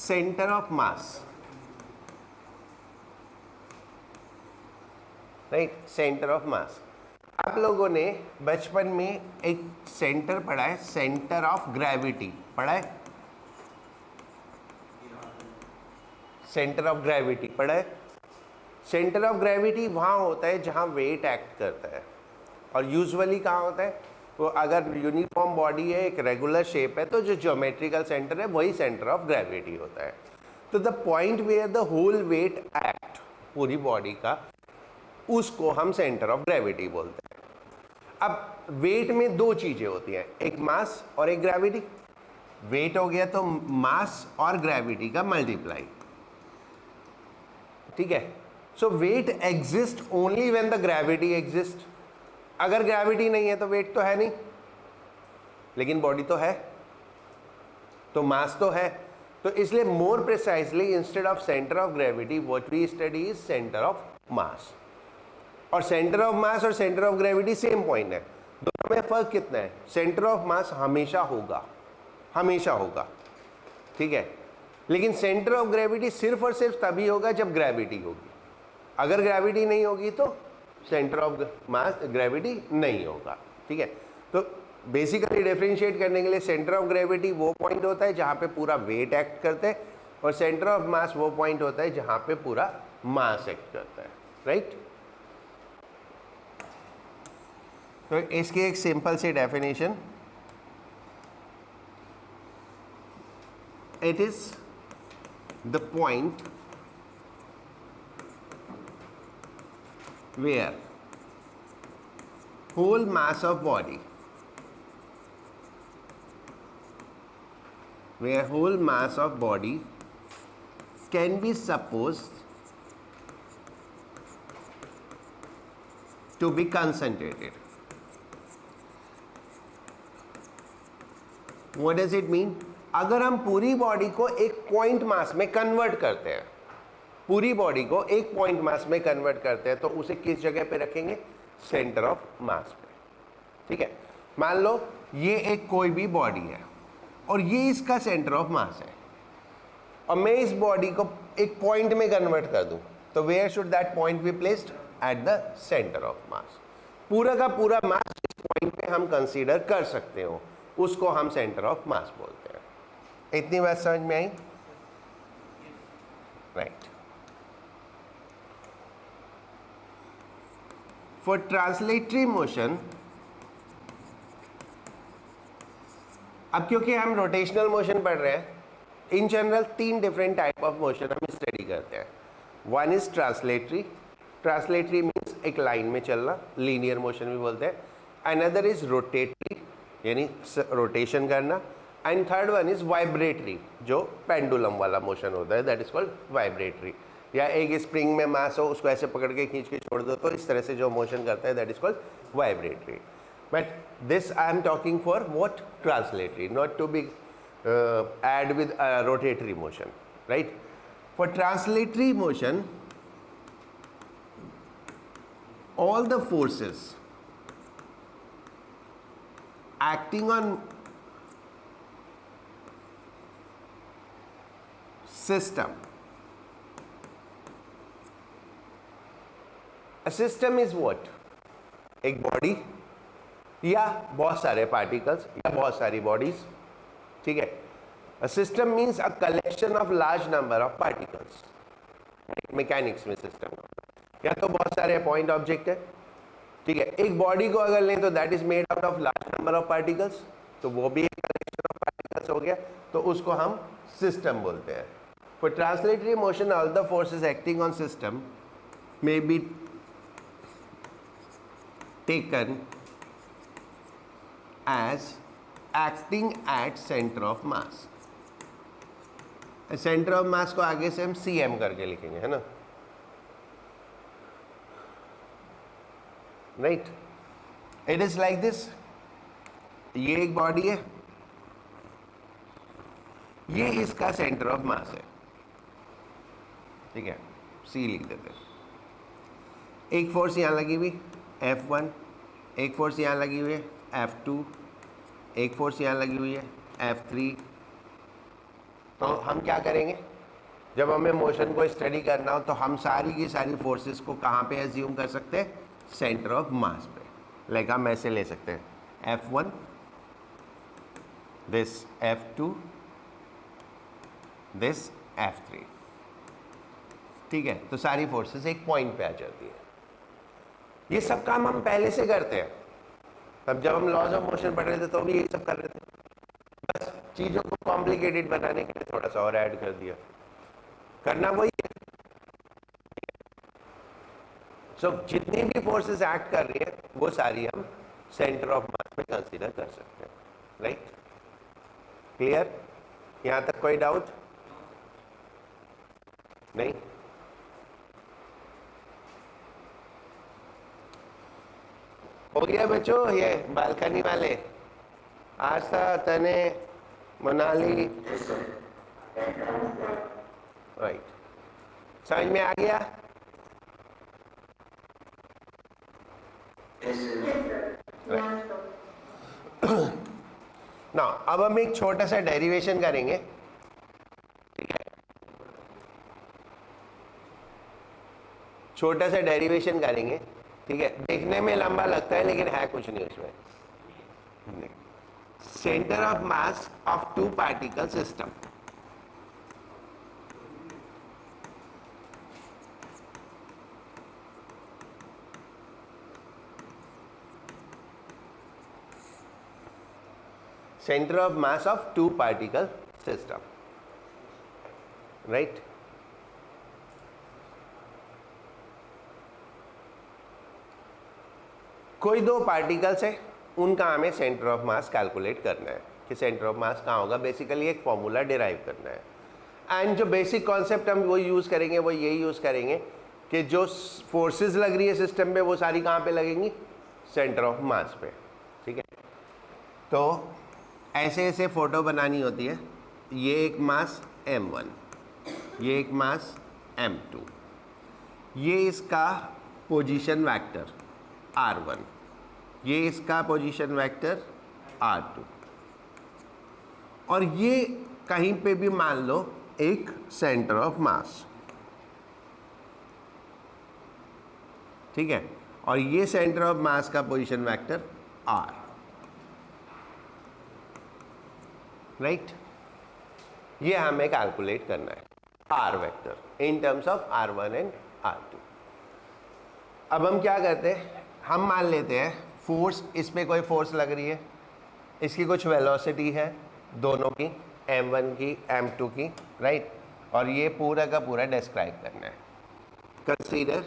Centre of mass, right, centre of मास। आप लोगों ने बचपन में एक सेंटर पढ़ा है, सेंटर ऑफ ग्रेविटी पढ़ा है, सेंटर ऑफ ग्रेविटी पढ़ा है। सेंटर ऑफ ग्रेविटी वहाँ होता है जहाँ वेट एक्ट करता है, और यूजुअली कहाँ होता है, वो अगर यूनिफॉर्म बॉडी है, एक रेगुलर शेप है, तो जो ज्योमेट्रिकल सेंटर है वही सेंटर ऑफ ग्रेविटी होता है। तो the point where the whole weight act, पूरी बॉडी का, उसको हम सेंटर ऑफ ग्रेविटी बोलते हैं। अब वेट में दो चीजें होती हैं, एक मास और एक ग्रेविटी। वेट हो गया तो मास और ग्रेविटी का मल्टीप्लाई, ठीक है। So weight exist only when the gravity exist. अगर ग्रेविटी नहीं है तो वेट तो है नहीं, लेकिन बॉडी तो है, तो मास तो है। तो इसलिए more precisely instead of centre of gravity what we study is centre of mass. और सेंटर ऑफ मास और centre of gravity same point है, दोनों में फर्क कितना है, सेंटर ऑफ मास हमेशा होगा, हमेशा होगा, ठीक है। लेकिन सेंटर ऑफ ग्रेविटी सिर्फ और सिर्फ तभी होगा जब ग्रेविटी होगी। अगर ग्रेविटी नहीं होगी तो सेंटर ऑफ मास ग्रेविटी नहीं होगा, ठीक है। तो बेसिकली डिफरेंशिएट करने के लिए सेंटर ऑफ ग्रेविटी वो पॉइंट होता है जहाँ पे पूरा वेट एक्ट करता है, और सेंटर ऑफ मास वो पॉइंट होता है जहाँ पे पूरा मास एक्ट करता है, राइट। तो इसकी एक सिंपल सी definition, it is the point where whole mass of body, where whole mass of body can be supposed to be concentrated. What does it mean? अगर हम पूरी बॉडी को एक पॉइंट मास में कन्वर्ट करते हैं, पूरी बॉडी को एक पॉइंट मास में कन्वर्ट करते हैं, तो उसे किस जगह पे रखेंगे, सेंटर ऑफ मास पे, ठीक है। मान लो ये एक कोई भी बॉडी है और ये इसका सेंटर ऑफ मास है, और मैं इस बॉडी को एक पॉइंट में कन्वर्ट कर दूं, तो where should that point be placed, at the centre of mass. पूरा का पूरा मास जिस पॉइंट पे हम कंसीडर कर सकते हो उसको हम सेंटर ऑफ मास बोलते हैं। इतनी बात समझ में आई, राइट। For translatory motion, अब क्योंकि हम रोटेशनल मोशन पढ़ रहे हैं, इन जनरल तीन डिफरेंट टाइप ऑफ मोशन हम स्टडी करते हैं। One is translatory, translatory means एक लाइन में चलना, लीनियर मोशन भी बोलते हैं। अनदर इज रोटेटरी, यानी रोटेशन करना, and third one is vibratory, जो पेंडुलम वाला मोशन होता है, दैट इज कॉल्ड वाइब्रेटरी। या एक स्प्रिंग में मास हो, उसको ऐसे पकड़ के खींच के छोड़ दो, तो इस तरह से जो मोशन करता है that is called vibratory. But this I am talking for what, translatory, not to be add with rotatory motion, right? For translatory motion, all the forces acting on system, a system is what? एक body या बहुत सारे particles या बहुत सारी bodies, ठीक है। A system means a collection of large number of particles. Mechanics में सिस्टम या तो बहुत सारे पॉइंट ऑब्जेक्ट है, ठीक है। एक बॉडी को अगर लें तो that is made out of large number of particles, तो वो भी एक कलेक्शन ऑफ पार्टिकल्स हो गया, तो उसको हम सिस्टम बोलते हैं। For translatory motion all the forces acting on system may be taken as acting at centre of mass. Centre of mass को आगे से हम CM करके लिखेंगे, है ना, right. It is like this, ये एक बॉडी है, ये इसका सेंटर ऑफ मास है, ठीक है, C लिख देते हैं। एक फोर्स यहां लगी हुई F1, एक फोर्स यहां लगी हुई है F2, एक फोर्स यहाँ लगी हुई है F3, तो हम क्या करेंगे, जब हमें मोशन को स्टडी करना हो तो हम सारी की सारी फोर्सेस को कहाँ पे एज्यूम कर सकते हैं, सेंटर ऑफ मास पे। लाइक हम ऐसे ले सकते हैं F1 this F2 this F3, ठीक है। तो सारी फोर्सेस एक पॉइंट पे आ जाती है। ये सब काम हम पहले से करते हैं, तब जब हम लॉज ऑफ मोशन पढ़ रहे थे तो भी यही सब कर रहे थे, बस चीज़ों को कॉम्प्लिकेटेड बनाने के लिए थोड़ा सा और ऐड कर दिया, करना वही है। सो जितनी भी फोर्सेस एक्ट कर रही है वो सारी हम सेंटर ऑफ मास में कंसीडर कर सकते हैं, राइट। क्लियर, यहां तक कोई डाउट नहीं? हो गया बच्चों, ये बालकनी वाले आस्था तने मनाली, राइट, समझ में आ गया? ना अब हम एक छोटा सा डेरिवेशन करेंगे, ठीक है, छोटा सा डेरिवेशन करेंगे, ठीक है। देखने में लंबा लगता है लेकिन है कुछ नहीं उसमें। Centre of mass of two particle system, center of mass of two particle system, right? कोई दो पार्टिकल्स है, उनका हमें सेंटर ऑफ मास कैलकुलेट करना है कि सेंटर ऑफ मास कहाँ होगा। बेसिकली एक फॉर्मूला डिराइव करना है एंड जो बेसिक कॉन्सेप्ट हम वो यूज़ करेंगे वो यही यूज़ करेंगे कि जो फोर्सेस लग रही है सिस्टम पे वो सारी कहाँ पे लगेंगी, सेंटर ऑफ मास पे, ठीक है। तो ऐसे ऐसे फोटो बनानी होती है। ये एक मास M1, ये एक मास M2, ये इसका पोजीशन वेक्टर R1, ये इसका पोजीशन वेक्टर R2, और ये कहीं पे भी मान लो एक सेंटर ऑफ मास, ठीक है। और ये सेंटर ऑफ मास का पोजीशन वेक्टर R, राइट। ये हमें कैलकुलेट करना है R vector in terms of R1 and R2। अब हम क्या करते हैं, हम मान लेते हैं फोर्स, इस पे कोई फोर्स लग रही है, इसकी कुछ वेलोसिटी है दोनों की, M1 की M2 की, राइट। और ये पूरा का पूरा डिस्क्राइब करना है। कंसीडर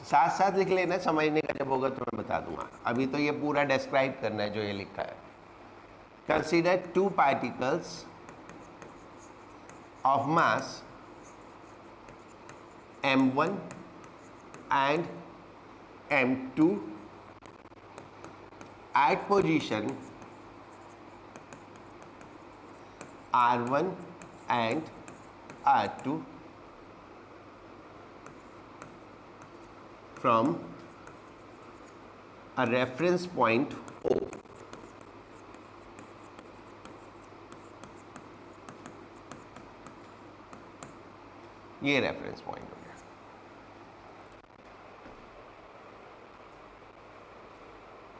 साथ साथ लिख लेना, समझने का जब होगा तो मैं बता दूंगा। अभी तो ये पूरा डिस्क्राइब करना है जो ये लिखा है। Consider two particles of mass M1 and M2 at position R1 and R2 from a reference point O. ये रेफरेंस पॉइंट हो गया,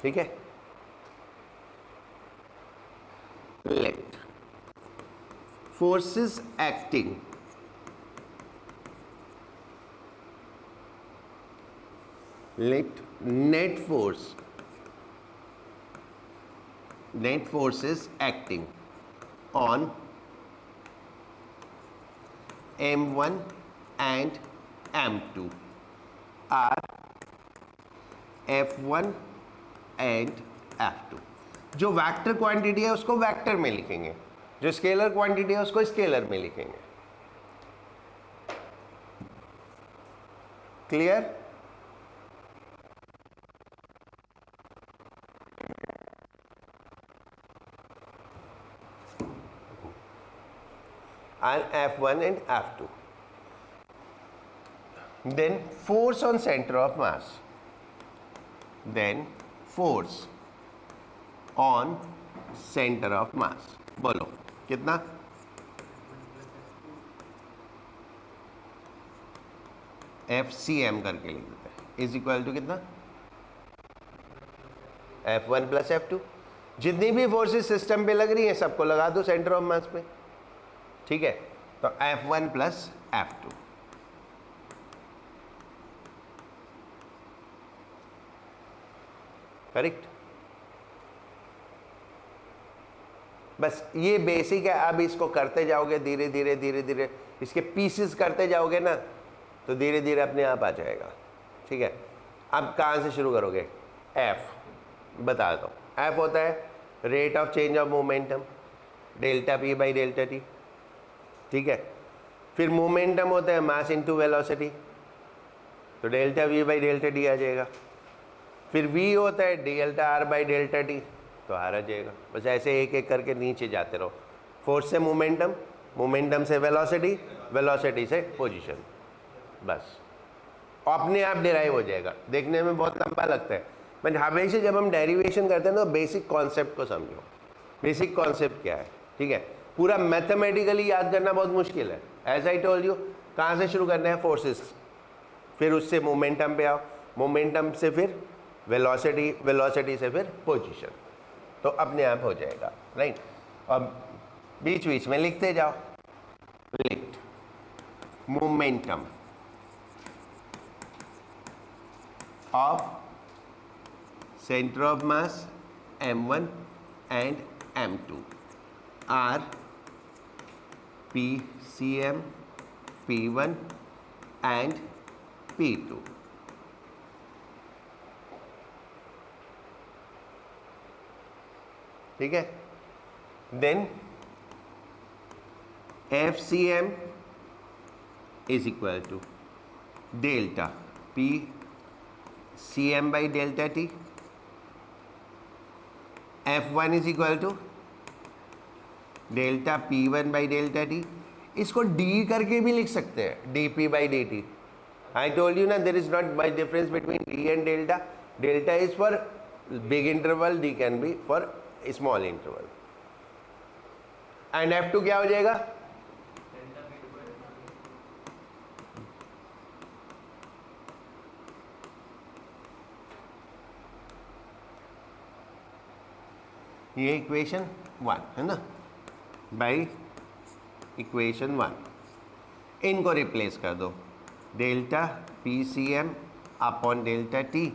ठीक है। Let forces acting let net forces acting on M1 and M2 are F1 and F2। जो vector quantity है उसको vector में लिखेंगे, जो स्केलर क्वांटिटी है उसको स्केलर में लिखेंगे। Clear? and F1 and F2. Then force on center of mass. Then force on centre of मास। बोलो कितना? FCM करके लिख देते हैं, इज इक्वल टू कितना? F1 plus F2। जितनी भी फोर्सेस सिस्टम पे लग रही हैं सबको लगा दो सेंटर ऑफ मास पे, ठीक है? तो F1 प्लस F2। करेक्ट? बस ये बेसिक है। अब इसको करते जाओगे धीरे धीरे धीरे धीरे, इसके पीसेस करते जाओगे ना तो धीरे धीरे अपने आप आ जाएगा, ठीक है? अब कहाँ से शुरू करोगे? F बता दो। F होता है rate of change of momentum, delta P by delta T, ठीक है? फिर मोमेंटम होता है मास इनटू वेलोसिटी, तो delta V by delta T आ जाएगा। फिर V होता है delta R by delta T, तो R आ जाएगा। बस ऐसे एक एक करके नीचे जाते रहो। फोर्स से मोमेंटम, मोमेंटम से वेलोसिटी, वेलोसिटी से पोजीशन, बस अपने आप डिराइव हो जाएगा। देखने में बहुत लंबा लगता है, बट हमेशा जब हम डेरिवेशन करते हैं तो बेसिक कॉन्सेप्ट को समझो। बेसिक कॉन्सेप्ट क्या है, ठीक है? पूरा मैथमेटिकली याद करना बहुत मुश्किल है। एज आई टोल्ड यू, कहाँ से शुरू करना है? फोर्सेस, फिर उससे मोमेंटम पे आओ, मोमेंटम से फिर वेलोसिटी, वेलोसिटी से फिर पोजीशन, तो अपने आप हो जाएगा, राइट? अब बीच बीच में लिखते जाओ। Let momentum of center of mass M1 and M2 are PCM, P1 and P2. ठीक है? Then FCM is equal to delta PCM by delta T. F1 is equal to delta P1 by delta T। इसको D करके भी लिख सकते हैं, dP by dt। I told you ना, there is not much difference between D and delta. Delta is for big interval, D can be for small interval. And F2 क्या हो जाएगा? ये इक्वेशन 1 है ना, बाई इक्वेशन 1 इनको replace कर दो। Delta PCM upon delta T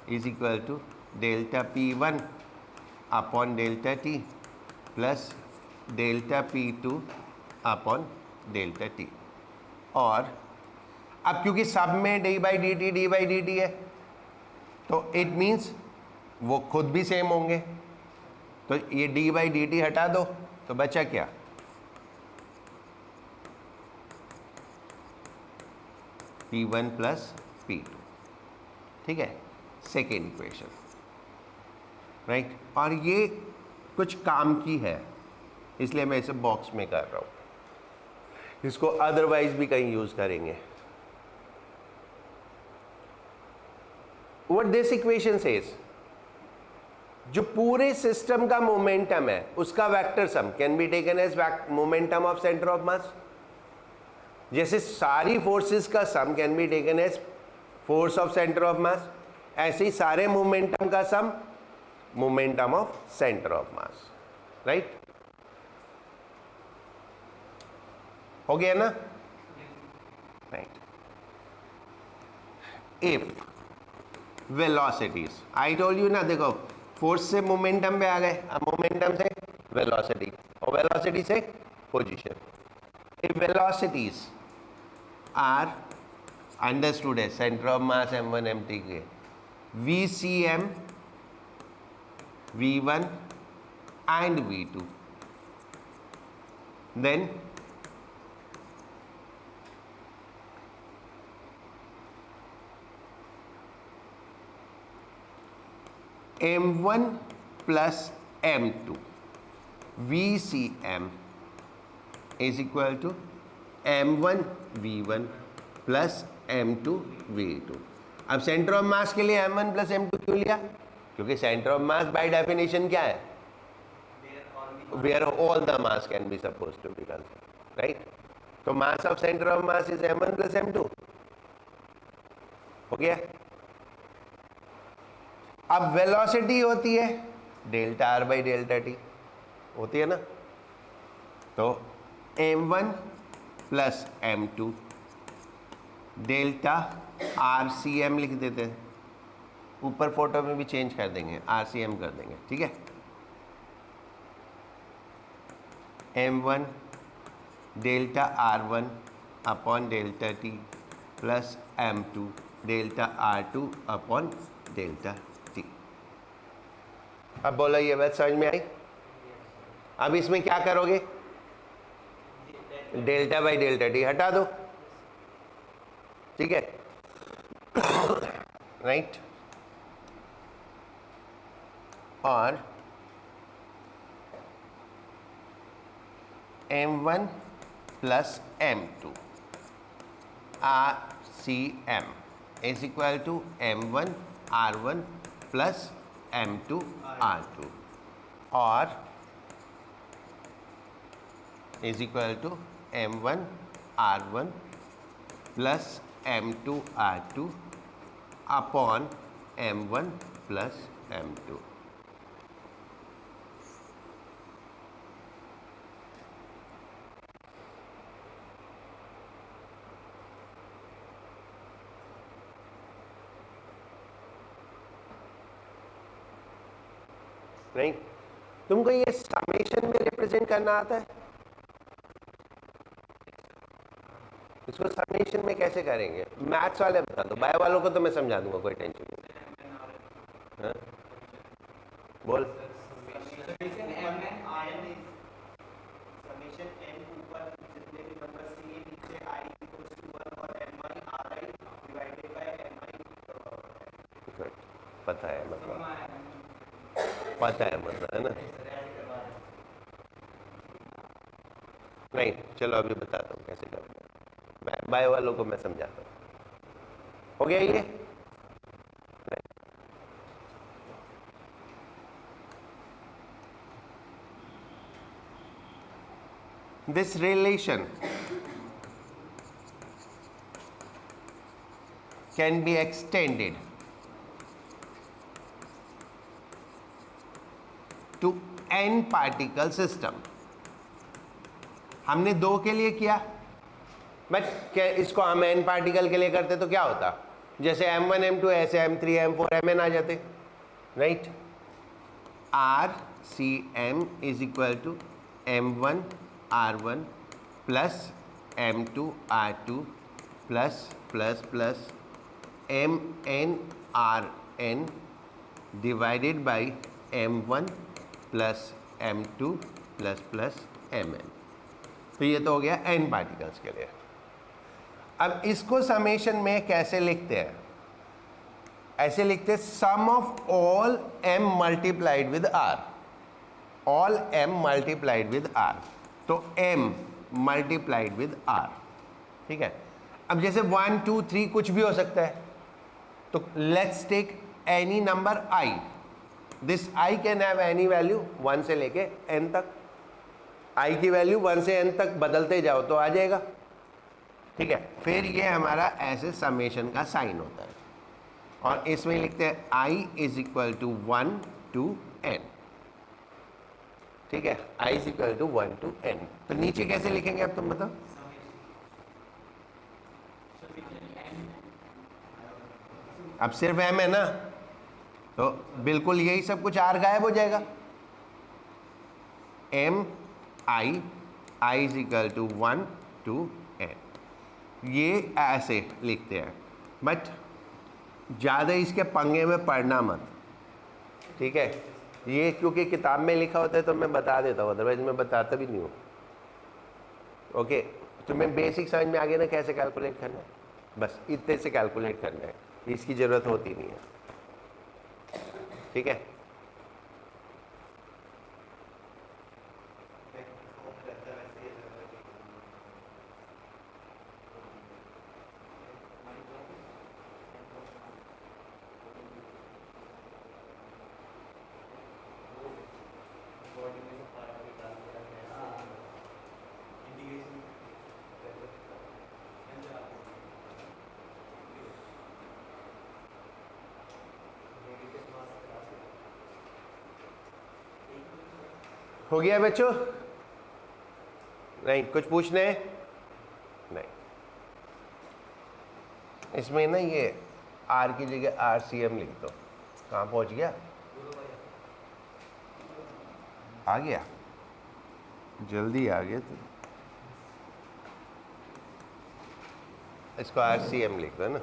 is equal to delta P1 upon delta T plus delta P2 upon delta T। और अब क्योंकि सब में d बाई dt है, तो इट मीन्स वो खुद भी सेम होंगे, तो ये d बाई dt हटा दो तो बचा क्या? P1 प्लस P2, ठीक है? Second equation, right? और ये कुछ काम की है इसलिए मैं इसे बॉक्स में कर रहा हूँ, इसको अदरवाइज भी कहीं यूज करेंगे। व्हाट दिस इक्वेशन सेज, जो पूरे सिस्टम का मोमेंटम है उसका vector sum can be taken as momentum of centre of mass. जैसे सारी फोर्सेस का sum can be taken as force of centre of mass, ऐसे ही सारे मोमेंटम का sum momentum of centre of mass, right? हो गया ना, right? If velocities, I told you ना, देखो फोर्स से मोमेंटम पे आ गए, अब मोमेंटम से वेलोसिटी और वेलोसिटी से position. If velocities are understood है centre of mass M1 M2 के, VCM V1 and V2, then M1 plus M2 VCM is equal to M1 V1 plus M2 V2। अब centre of मास के लिए M1 plus M2 क्यों लिया? क्योंकि centre of mass by definition क्या है? where all the mass can be supposed to be conserved, right? तो mass of center of mass is m1 plus m2. हो गया? अब वेलोसिटी होती है delta R by delta T, होती है ना? तो m1 plus m2 delta R C M लिख देते हैं, ऊपर फोटो में भी चेंज कर देंगे, आर सी एम कर देंगे, ठीक है? m1 delta r1 upon delta t plus m2 delta r2 upon delta t। अब बोलो ये बात समझ में आई? अब इसमें क्या करोगे? डेल्टा बाई डेल्टा t हटा दो, ठीक है? राइट? और m1 plus m2 R C M is equal to m1 r1 plus m2 r2 और is equal to m1 r1 plus m2 r2 upon m1 plus m2। नहीं? तुमको ये summation में रिप्रेजेंट करना आता है? इसको समेशन में कैसे करेंगे? मैथ्स वाले बता दो, बायो वालों को तो मैं समझा दूंगा, कोई टेंशन नहीं। हाँ? बोल। पता है मतलब, पता है मतलब, है ना? नहीं, चलो अभी बताता हूँ कैसे करना है, बायो वालों को मैं समझाता हूँ। हो गया ये? This relation can be extended to n particle system। हमने दो के लिए किया, बट क्या इसको हम n पार्टिकल के लिए करते तो क्या होता? जैसे m1 m2 ऐसे m3 m4 mn आ जाते, right? r c m is equal to m1 r1 plus m2 r2 plus plus plus mn rn divided by m1 plus m2 plus plus mn। तो ये तो हो गया n पार्टिकल्स के लिए। अब इसको समेशन में कैसे लिखते हैं? ऐसे लिखते हैं sum of all m multiplied with r, all m multiplied with r, तो m मल्टीप्लाइड विद r, ठीक है? अब जैसे 1 2 3 कुछ भी हो सकता है, तो let's take any number i, this i can have any value 1 से लेके n तक, i की वैल्यू 1 से n तक बदलते जाओ तो आ जाएगा, ठीक है? फिर ये हमारा ऐसे समेशन का साइन होता है, और इसमें लिखते हैं i is equal to 1 to n, ठीक है? i is equal to 1 to n। तो नीचे कैसे लिखेंगे अब तुम बताओ? अब सिर्फ m है ना, तो बिल्कुल यही सब कुछ r गायब हो जाएगा। m i is equal to 1 to n, ये ऐसे लिखते हैं, बट ज़्यादा इसके पंगे में पढ़ना मत, ठीक है? ये क्योंकि किताब में लिखा होता है तो मैं बता देता हूँ, अदरवाइज मैं बताता भी नहीं हूँ। ओके, तुम्हें बेसिक समझ में आ गया ना कैसे कैलकुलेट करना है? बस इतने से कैलकुलेट करना है, इसकी ज़रूरत होती नहीं है, ठीक है? हो गया बच्चों? नहीं कुछ पूछने? नहीं। इसमें ना ये आर की जगह RCM लिख दो। कहाँ पहुंच गया? आ गया, जल्दी आ गया। तो इसको RCM लिख दो ना।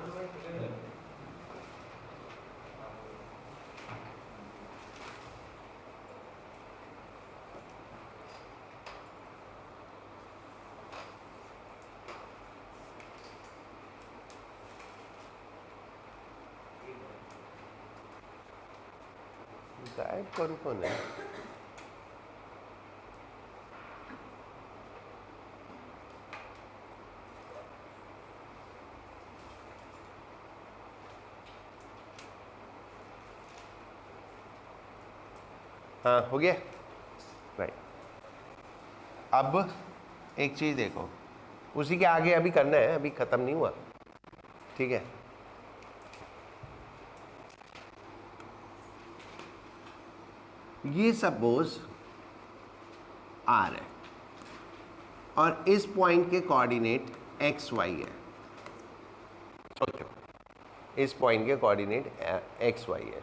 गाइड कौन है? हाँ हो गया राइट। अब एक चीज़ देखो, उसी के आगे अभी करना है, अभी ख़त्म नहीं हुआ, ठीक है। ये सपोज R है और इस पॉइंट के कोऑर्डिनेट XY है। सोचो, इस पॉइंट के कोऑर्डिनेट XY है,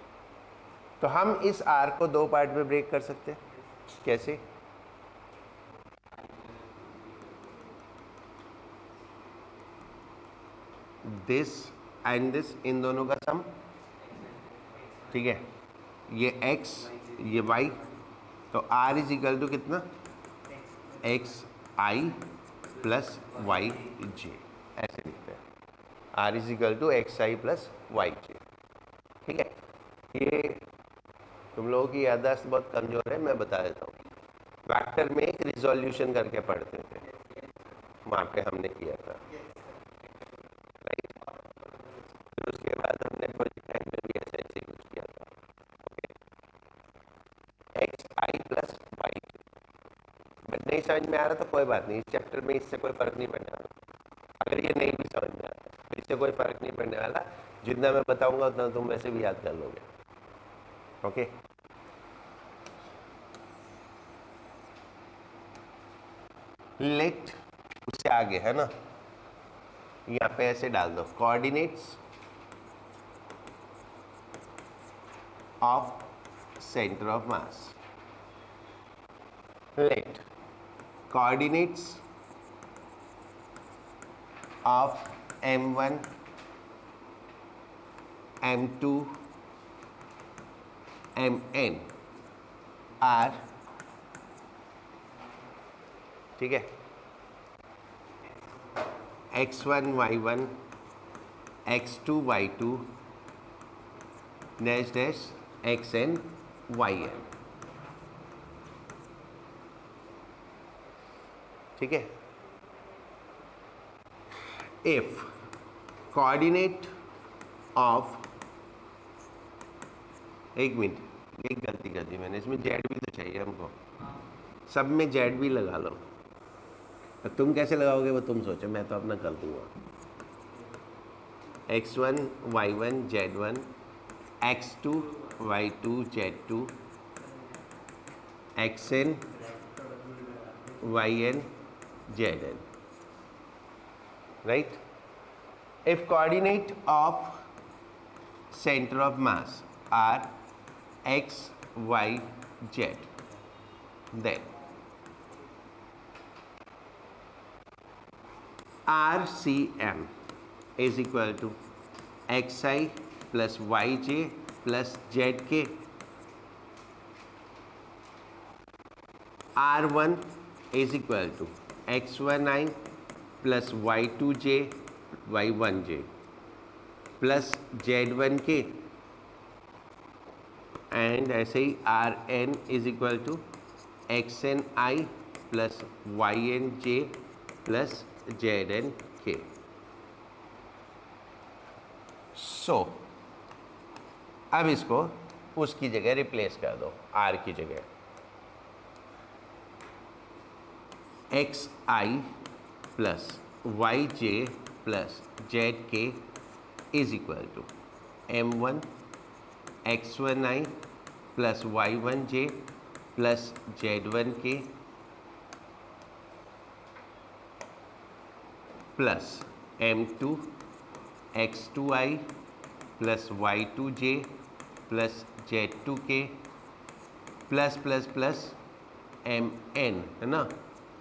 तो हम इस R को दो पार्ट में ब्रेक कर सकते हैं। कैसे? दिस एंड दिस, इन दोनों का सम, ठीक है। ये x, ये y, तो R इज इक्वल टू कितना? XI प्लस YJ, ऐसे लिखते हैं। R is equal to XI plus YJ, ठीक है। ये तुम लोगों की याददाश्त बहुत कमजोर है, मैं बता देता हूँ। वेक्टर में एक रिजोल्यूशन करके पढ़ते थे, वहाँ पे हमने किया था, राइट। फिर उसके बाद हमने प्रोजेक्ट टाइम में भी ऐसे ऐसे कुछ किया था। XI प्लस YJ, बट नहीं समझ में आ रहा तो कोई बात नहीं, इस चैप्टर में इससे कोई फर्क नहीं पड़ने वाला। अगर ये नहीं भी समझ में आता तो इससे कोई फर्क नहीं पड़ने वाला, जितना मैं बताऊंगा उतना तुम वैसे भी याद कर लोगे, ओके। लेट उससे आगे है ना, यहाँ पे ऐसे डाल दो, coordinates of centre of mass. Let coordinates of M1, M2, Mn are, ठीक है, x1 y1 x2 y2 dash dash xn yn, ठीक है। इफ कोऑर्डिनेट ऑफ, एक मिनट, एक गलती कर दी मैंने, इसमें जेड भी तो चाहिए हमको, सब में जेड भी लगा लो। तो तुम कैसे लगाओगे वो तुम सोचो, मैं तो अपना कर दूंगा। x1 y1 z1 x2 y2 z2 xn yn zn, right? If coordinate of center of mass are x, y, z, then RCM is equal to xi plus yj plus zk, R1 is equal to x1i plus y2j y1j plus z1k, and ऐसे ही Rn is equal to xni plus ynj plus znk। So अब इसको उसकी जगह replace कर दो, R की जगह xi plus yj plus zk is equal to m1 x1i plus y1j plus Z1K plus M2 X2I plus Y2J plus Z2K plus plus plus MN, है ना।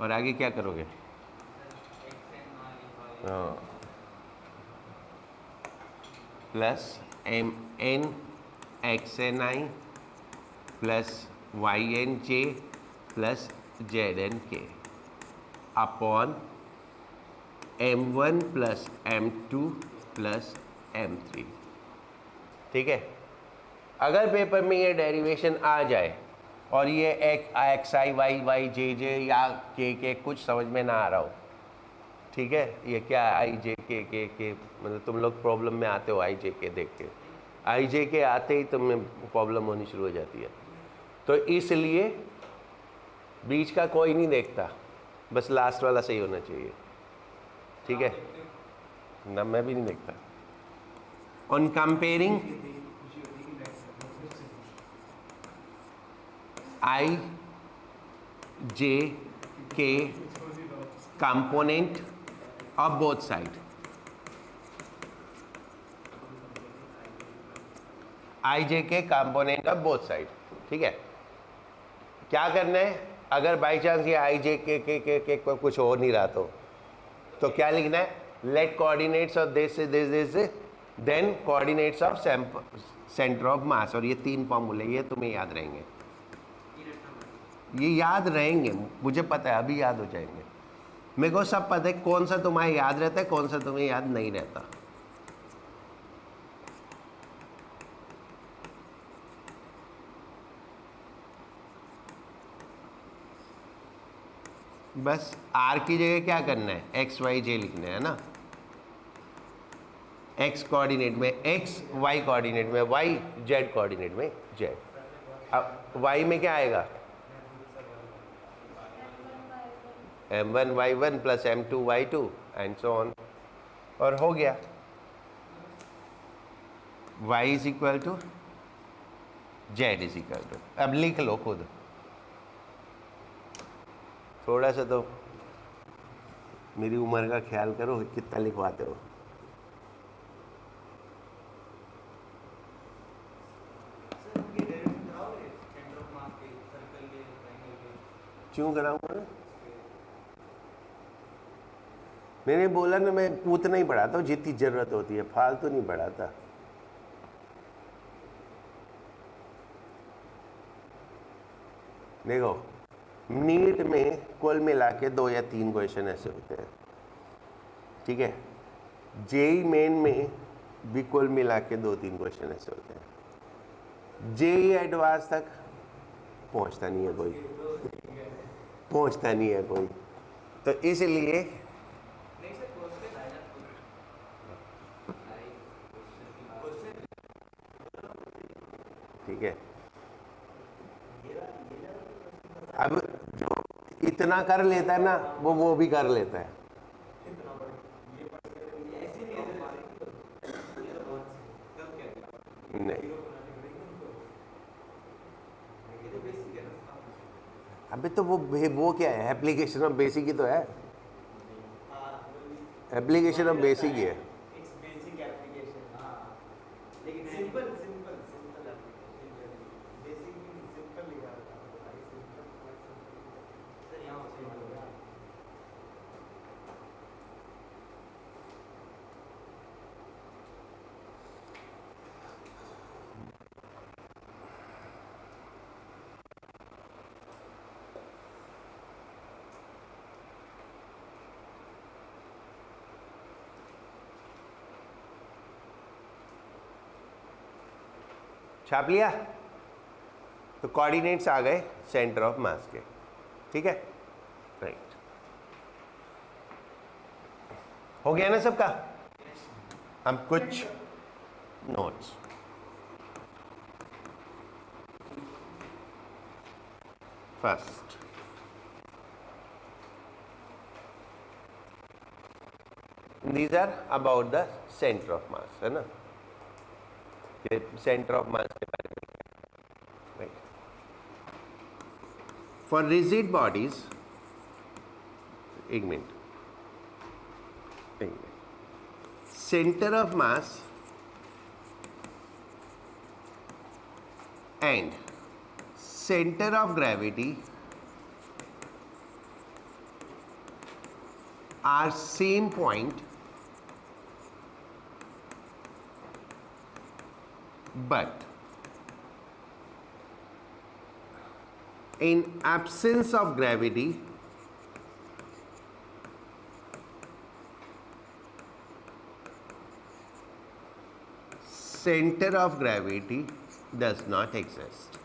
और आगे क्या करोगे? हाँ, plus MN XNI plus YNJ plus ZNK upon M1 plus M2 plus M3। ठीक है। अगर पेपर में ये डेरिवेशन आ जाए और ये एक्स आई वाई वाई जे जे या के कुछ समझ में ना आ रहा हो, ठीक है, ये क्या आई जे के मतलब तुम लोग प्रॉब्लम में आते हो आई जे के देख के, आई जे के आते ही तुम्हें प्रॉब्लम होनी शुरू हो जाती है। तो इसलिए बीच का कोई नहीं देखता, बस लास्ट वाला सही होना चाहिए। ठीक है ना, मैं भी नहीं देखता। ऑन कंपेयरिंग आई जे के कंपोनेंट ऑफ बोथ साइड, आई जे के कंपोनेंट ऑफ बोथ साइड। ठीक है, क्या करना है? अगर बाई चांस ये आई जे के कुछ हो नहीं रहा तो क्या लिखना है? Let coordinates of this then coordinates of centre of mass. और ये 3 फॉर्मूले ये तुम्हें याद रहेंगे, ये याद रहेंगे, मुझे पता है अभी याद हो जाएंगे। मेरे को सब पता है कौन सा तुम्हें याद रहता है, कौन सा तुम्हें याद नहीं रहता। बस आर की जगह क्या करना है? एक्स वाई जे लिखना है ना। एक्स कोऑर्डिनेट में एक्स, वाई कोऑर्डिनेट में वाई, जेड कोऑर्डिनेट में जेड। अब वाई में क्या आएगा? M1 Y1 plus M2 Y2 and so on. और हो गया y is equal to z is equal to. अब लिख लो खुद, थोड़ा सा तो मेरी उम्र का ख्याल करो, कितना लिखवाते हो। क्यों कराऊंगा? मैंने बोला ना, मैं उतना ही पढ़ाता हूँ जितनी जरूरत होती है, फालतू नहीं पढ़ाता। देखो नीट में कुल मिला के 2 या 3 क्वेश्चन ऐसे होते हैं, ठीक है। जेई मेन में भी कुल मिला के 2-3 क्वेश्चन ऐसे होते हैं। जेई एडवांस तक पहुंचता नहीं है कोई, पहुंचता नहीं है कोई। तो इसलिए ठीक है, अब जो इतना कर लेता है ना वो भी कर लेता है। नहीं, अबे तो वो क्या है? एप्लीकेशन ऑफ बेसिक ही तो है, एप्लीकेशन ऑफ बेसिक ही है। छाप लिया? तो कोऑर्डिनेट्स आ गए सेंटर ऑफ मास के, ठीक है, राइट। हो गया ना सबका? हम कुछ notes, first these are about the center of mass, है ना, सेंटर ऑफ मास के बारे में, राइट। For rigid bodies, एक minute, center of mass and center of gravity are same point, but in absence of gravity, center of gravity does not exist.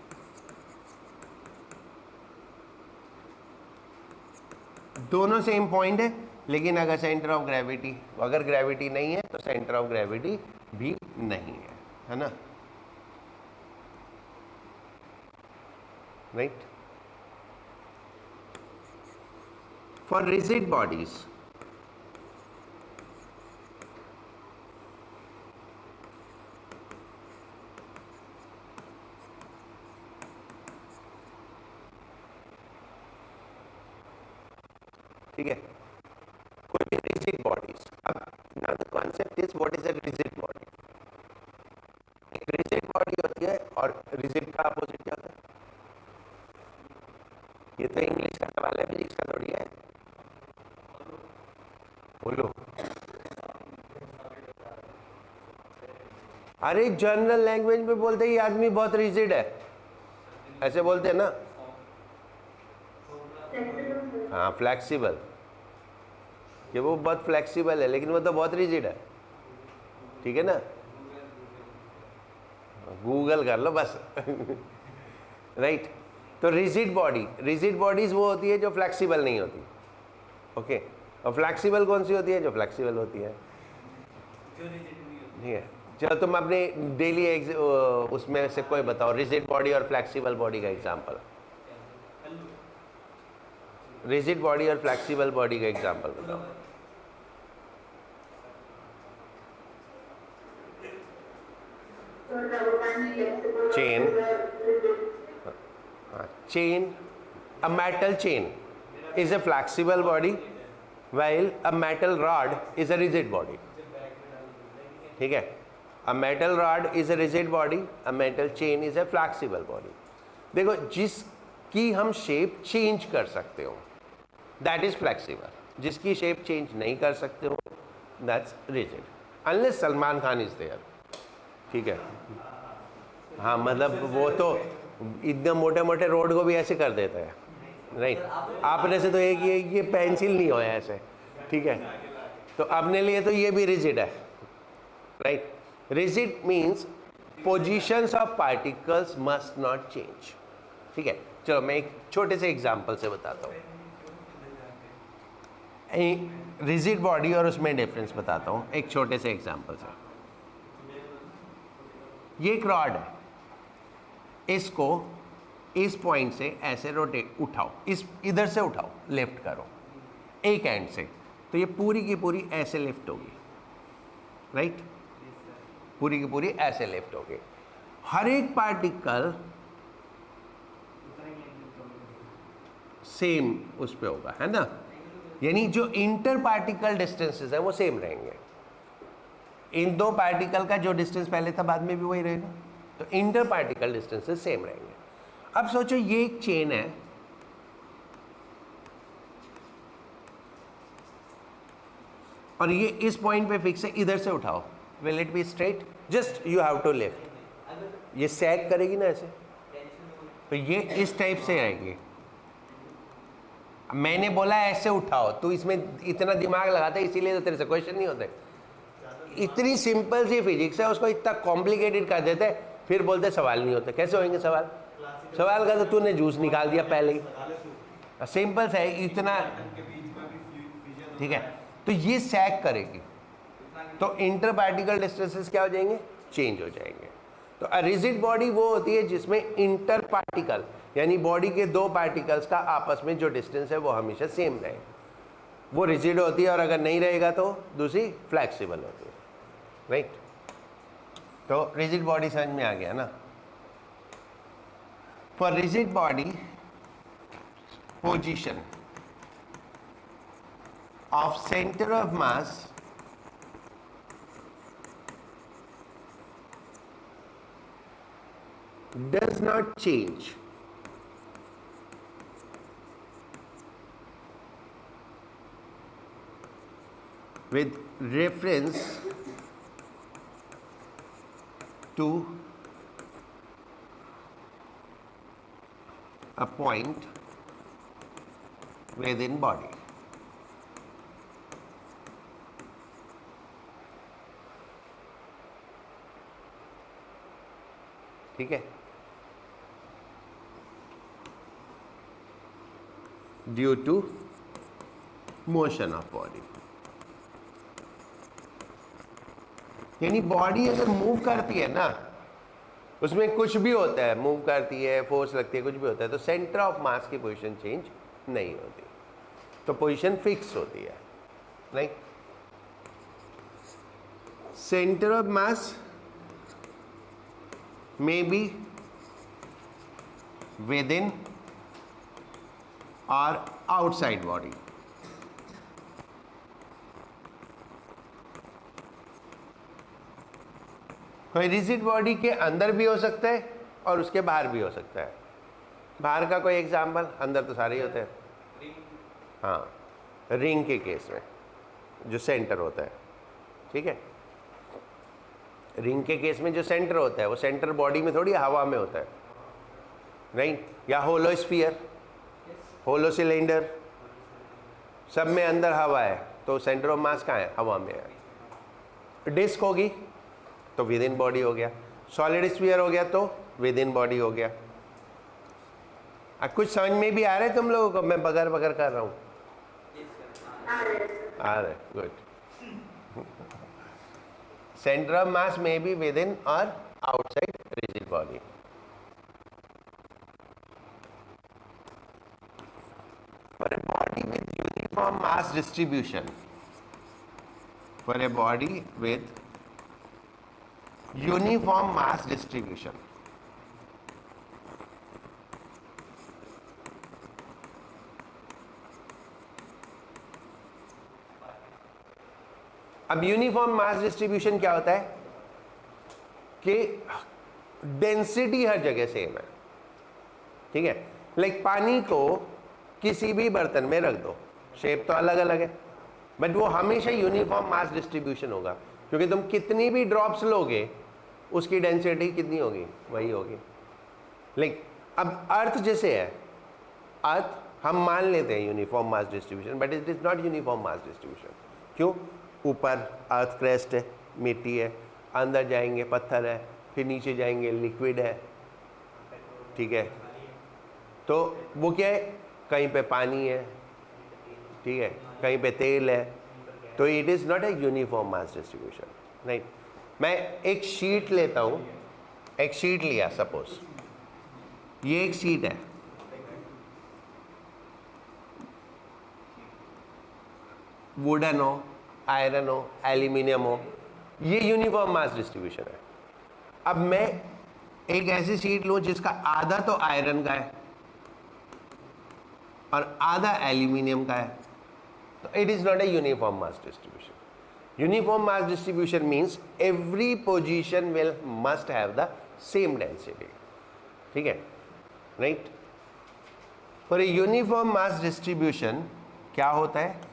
दोनों same point है, लेकिन अगर सेंटर ऑफ ग्रेविटी, अगर gravity नहीं है तो centre of gravity भी नहीं है ना, राइट? फॉर रिजिड बॉडीज, ठीक है, कोई भी रिजिड बॉडीज, अब now the concept is what is a rigid body. एक रिजिड बॉडी होती है और रिजिड का अपोजिट क्या होता है? ये तो इंग्लिश का सवाल है, फिजिक्स का थोड़ी है, बोलो। अरे जनरल लैंग्वेज में बोलते ही आदमी बहुत रिजिड है, ऐसे बोलते हैं ना। हाँ, फ्लेक्सिबल, कि वो बहुत फ्लेक्सिबल है, लेकिन वो तो बहुत रिजिड है, ठीक है ना। गूगल कर लो बस राइट। तो रिजिड बॉडी, रिजिड बॉडीज वो होती है जो फ्लेक्सिबल नहीं होती, ओके। और फ्लेक्सिबल कौन सी होती है? जो फ्लेक्सिबल होती है, ठीक है। चलो तुम अपने डेली उसमें से कोई बताओ रिजिड बॉडी और फ्लेक्सिबल बॉडी का एग्जांपल। रिजिड बॉडी और फ्लेक्सिबल बॉडी का एग्जांपल बताओ। Chain, chain, a metal chain is a flexible body while a metal rod is a rigid body, ठीक है। a metal rod is a rigid body, a metal chain is a flexible body। देखो, जिसकी हम shape change कर सकते हो that is flexible, जिसकी shape change नहीं कर सकते हो that's rigid, unless Salman Khan is there, ठीक है। हाँ, मतलब वो तो इतने मोटे मोटे रोड को भी ऐसे कर देता है, राइट। आपने से तो एक ये पेंसिल नहीं होया ऐसे, ठीक है। तो अपने लिए तो ये भी रिजिड है, right. Rigid means positions of particles must not change, ठीक है। चलो मैं एक छोटे से एग्जांपल से बताता हूँ, रिजिड बॉडी और उसमें डिफरेंस बताता हूँ एक छोटे से एग्जांपल से। ये एक रॉड है, इसको इस पॉइंट से ऐसे रोटेट उठाओ, इस इधर से उठाओ, लिफ्ट करो एक एंड से, तो ये पूरी की पूरी ऐसे लिफ्ट होगी, राइट। पूरी की पूरी ऐसे लिफ्ट होगी। हर एक पार्टिकल सेम उस पे होगा, है ना। यानी जो इंटर पार्टिकल डिस्टेंसेस है वो सेम रहेंगे। इन दो पार्टिकल का जो डिस्टेंस पहले था बाद में भी वही रहेगा, तो इंटर पार्टिकल डिस्टेंसेस सेम रहेंगे। अब सोचो ये एक चेन है, और ये इस पॉइंट पे फिक्स है, इधर से उठाओ, will it be straight? Just you have to lift. ये सैग करेगी ना ऐसे, तो ये इस टाइप से आएगी। मैंने बोला ऐसे उठाओ, तो इसमें इतना दिमाग लगाता है, इसीलिए तो तेरे से क्वेश्चन नहीं होते। इतनी सिंपल सी फिजिक्स है, उसको इतना कॉम्प्लिकेटेड कर देते हैं, फिर बोलते सवाल नहीं होते। कैसे होंगे सवाल? सवाल का तो तूने जूस निकाल दिया पहले ही। सिंपल है इतना, ठीक है। तो ये सैग करेगी, तो इंटर पार्टिकल डिस्टेंसेस क्या हो जाएंगे? चेंज हो जाएंगे। तो अ रिजिड बॉडी वो होती है जिसमें इंटर पार्टिकल, यानी बॉडी के दो पार्टिकल्स का आपस में जो डिस्टेंस है वो हमेशा सेम रहे, वो रिजिड होती है। और अगर नहीं रहेगा तो दूसरी फ्लेक्सिबल होती है, राइट। तो रिजिड बॉडी समझ में आ गया ना। For rigid body position of center of mass does not change with reference to a point within body. ठीक है, due to motion of body. यानी बॉडी अगर मूव करती है ना, उसमें कुछ भी होता है, मूव करती है, फोर्स लगती है, कुछ भी होता है, तो सेंटर ऑफ मास की पोजीशन चेंज नहीं होती, तो पोजीशन फिक्स होती है। नहीं, centre of mass may be within or outside body. कोई रिजिड बॉडी के अंदर भी हो सकता है और उसके बाहर भी हो सकता है। बाहर का कोई एग्जाम्पल, अंदर तो सारे ही होते हैं। हाँ, रिंग के केस में जो सेंटर होता है, ठीक है, रिंग के केस में जो सेंटर होता है वो सेंटर बॉडी में थोड़ी हवा में होता है, नहीं, या होलो स्फीयर, होलो सिलेंडर, सब में अंदर हवा है, तो सेंटर ऑफ मास कहाँ है? हवा में है। डिस्क होगी तो विद इन बॉडी हो गया, सॉलिड स्फीयर हो गया तो विद इन बॉडी हो गया। कुछ समझ में भी आ रहा है तुम लोगों को? मैं बगर बगर कर रहा हूँ, आ रहा है, good. Center of mass may be within or outside rigid body. For a body with uniform mass distribution, for a body with uniform mass distribution, अब यूनिफॉर्म मास डिस्ट्रीब्यूशन क्या होता है कि डेंसिटी हर जगह सेम है, ठीक है। लाइक पानी को किसी भी बर्तन में रख दो, शेप तो अलग अलग है, बट वो हमेशा यूनिफॉर्म मास डिस्ट्रीब्यूशन होगा, क्योंकि तुम कितनी भी ड्रॉप्स लोगे उसकी डेंसिटी कितनी होगी? वही होगी। लाइक अब अर्थ जैसे है, अर्थ हम मान लेते हैं uniform mass distribution, but it is not uniform mass distribution. क्यों? ऊपर अर्थ क्रेस्ट है, मिट्टी है, अंदर जाएंगे पत्थर है, फिर नीचे जाएंगे लिक्विड है, ठीक है। तो वो क्या है? कहीं पे पानी है, ठीक है, कहीं पे तेल है, तो it is not a uniform mass distribution. नहीं, मैं एक शीट लेता हूँ, एक शीट लिया, सपोज ये एक शीट है, वुडन हो, आयरन हो, एल्यूमिनियम हो, ये यूनिफॉर्म मास डिस्ट्रीब्यूशन है। अब मैं एक ऐसी शीट लूं जिसका आधा तो आयरन का है और आधा एल्यूमिनियम का है, तो it is not a uniform mass distribution. Uniform mass distribution means every position will must have the same density, ठीक है, right. For a uniform mass distribution क्या होता है?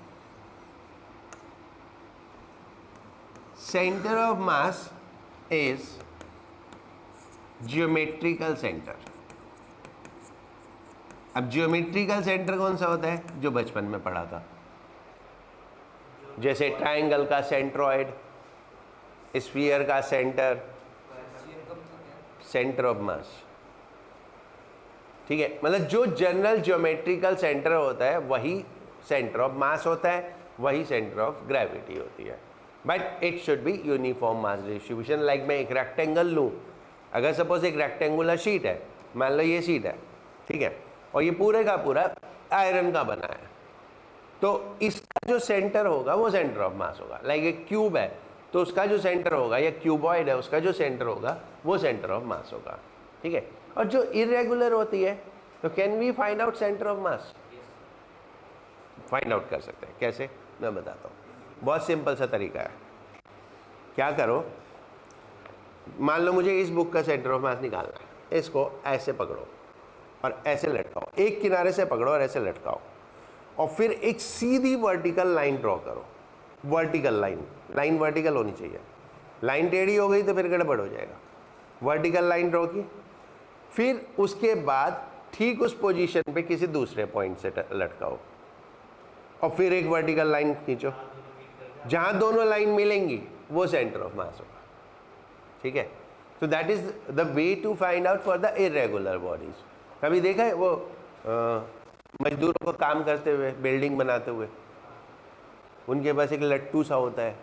Center of mass is geometrical center। अब geometrical center कौन सा होता है? जो बचपन में पढ़ा था, जैसे ट्रायंगल का सेंट्रॉइड, स्फीयर का सेंटर, सेंटर ऑफ मास, ठीक है। मतलब जो जनरल ज्योमेट्रिकल सेंटर होता है वही सेंटर ऑफ मास होता है, वही सेंटर ऑफ ग्रेविटी होती है, but it should be uniform mass distribution. Like मैं एक रेक्टेंगल लूँ, अगर सपोज एक रेक्टेंगुलर शीट है, मान लो ये शीट है, ठीक है, और ये पूरे का पूरा आयरन का बना है, तो इसका जो सेंटर होगा वो सेंटर ऑफ मास होगा। लाइक एक क्यूब है तो उसका जो सेंटर होगा, या क्यूबॉइड है उसका जो सेंटर होगा वो सेंटर ऑफ मास होगा, ठीक है। और जो इरेगुलर होती है, तो can we find out centre of mass? Find out कर सकते हैं। कैसे, मैं बताता हूँ। बहुत सिंपल सा तरीका है। क्या करो, मान लो मुझे इस बुक का सेंटर ऑफ मास निकालना है, इसको ऐसे पकड़ो और ऐसे लटकाओ, एक किनारे से पकड़ो और ऐसे लटकाओ, और फिर एक सीधी वर्टिकल लाइन ड्रॉ करो। वर्टिकल लाइन, लाइन वर्टिकल होनी चाहिए। लाइन टेढ़ी हो गई तो फिर गड़बड़ हो जाएगा। वर्टिकल लाइन ड्रॉ की, फिर उसके बाद ठीक उस पोजीशन पे किसी दूसरे पॉइंट से लटकाओ और फिर एक वर्टिकल लाइन खींचो। जहां दोनों लाइन मिलेंगी वो सेंटर ऑफ मास होगा। ठीक है, तो that is the way to find out for the irregular bodies. कभी देखा है वो मजदूरों को काम करते हुए, बिल्डिंग बनाते हुए, उनके पास एक लट्टू सा होता है,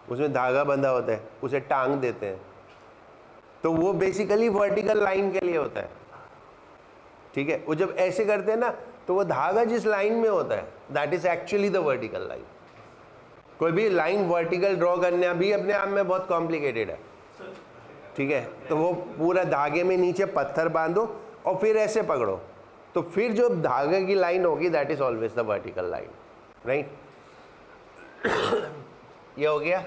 उसमें धागा बंधा होता है, उसे टांग देते हैं, तो वो बेसिकली वर्टिकल लाइन के लिए होता है। ठीक है, वो जब ऐसे करते हैं ना, तो वो धागा जिस लाइन में होता है that is actually the vertical line. कोई भी लाइन वर्टिकल ड्रॉ करना भी अपने आप में बहुत कॉम्प्लिकेटेड है। ठीक है, तो वो पूरा धागे में नीचे पत्थर बांधो और फिर ऐसे पकड़ो, तो फिर जो धागे की लाइन होगी that is always the vertical line, right. ये हो गया।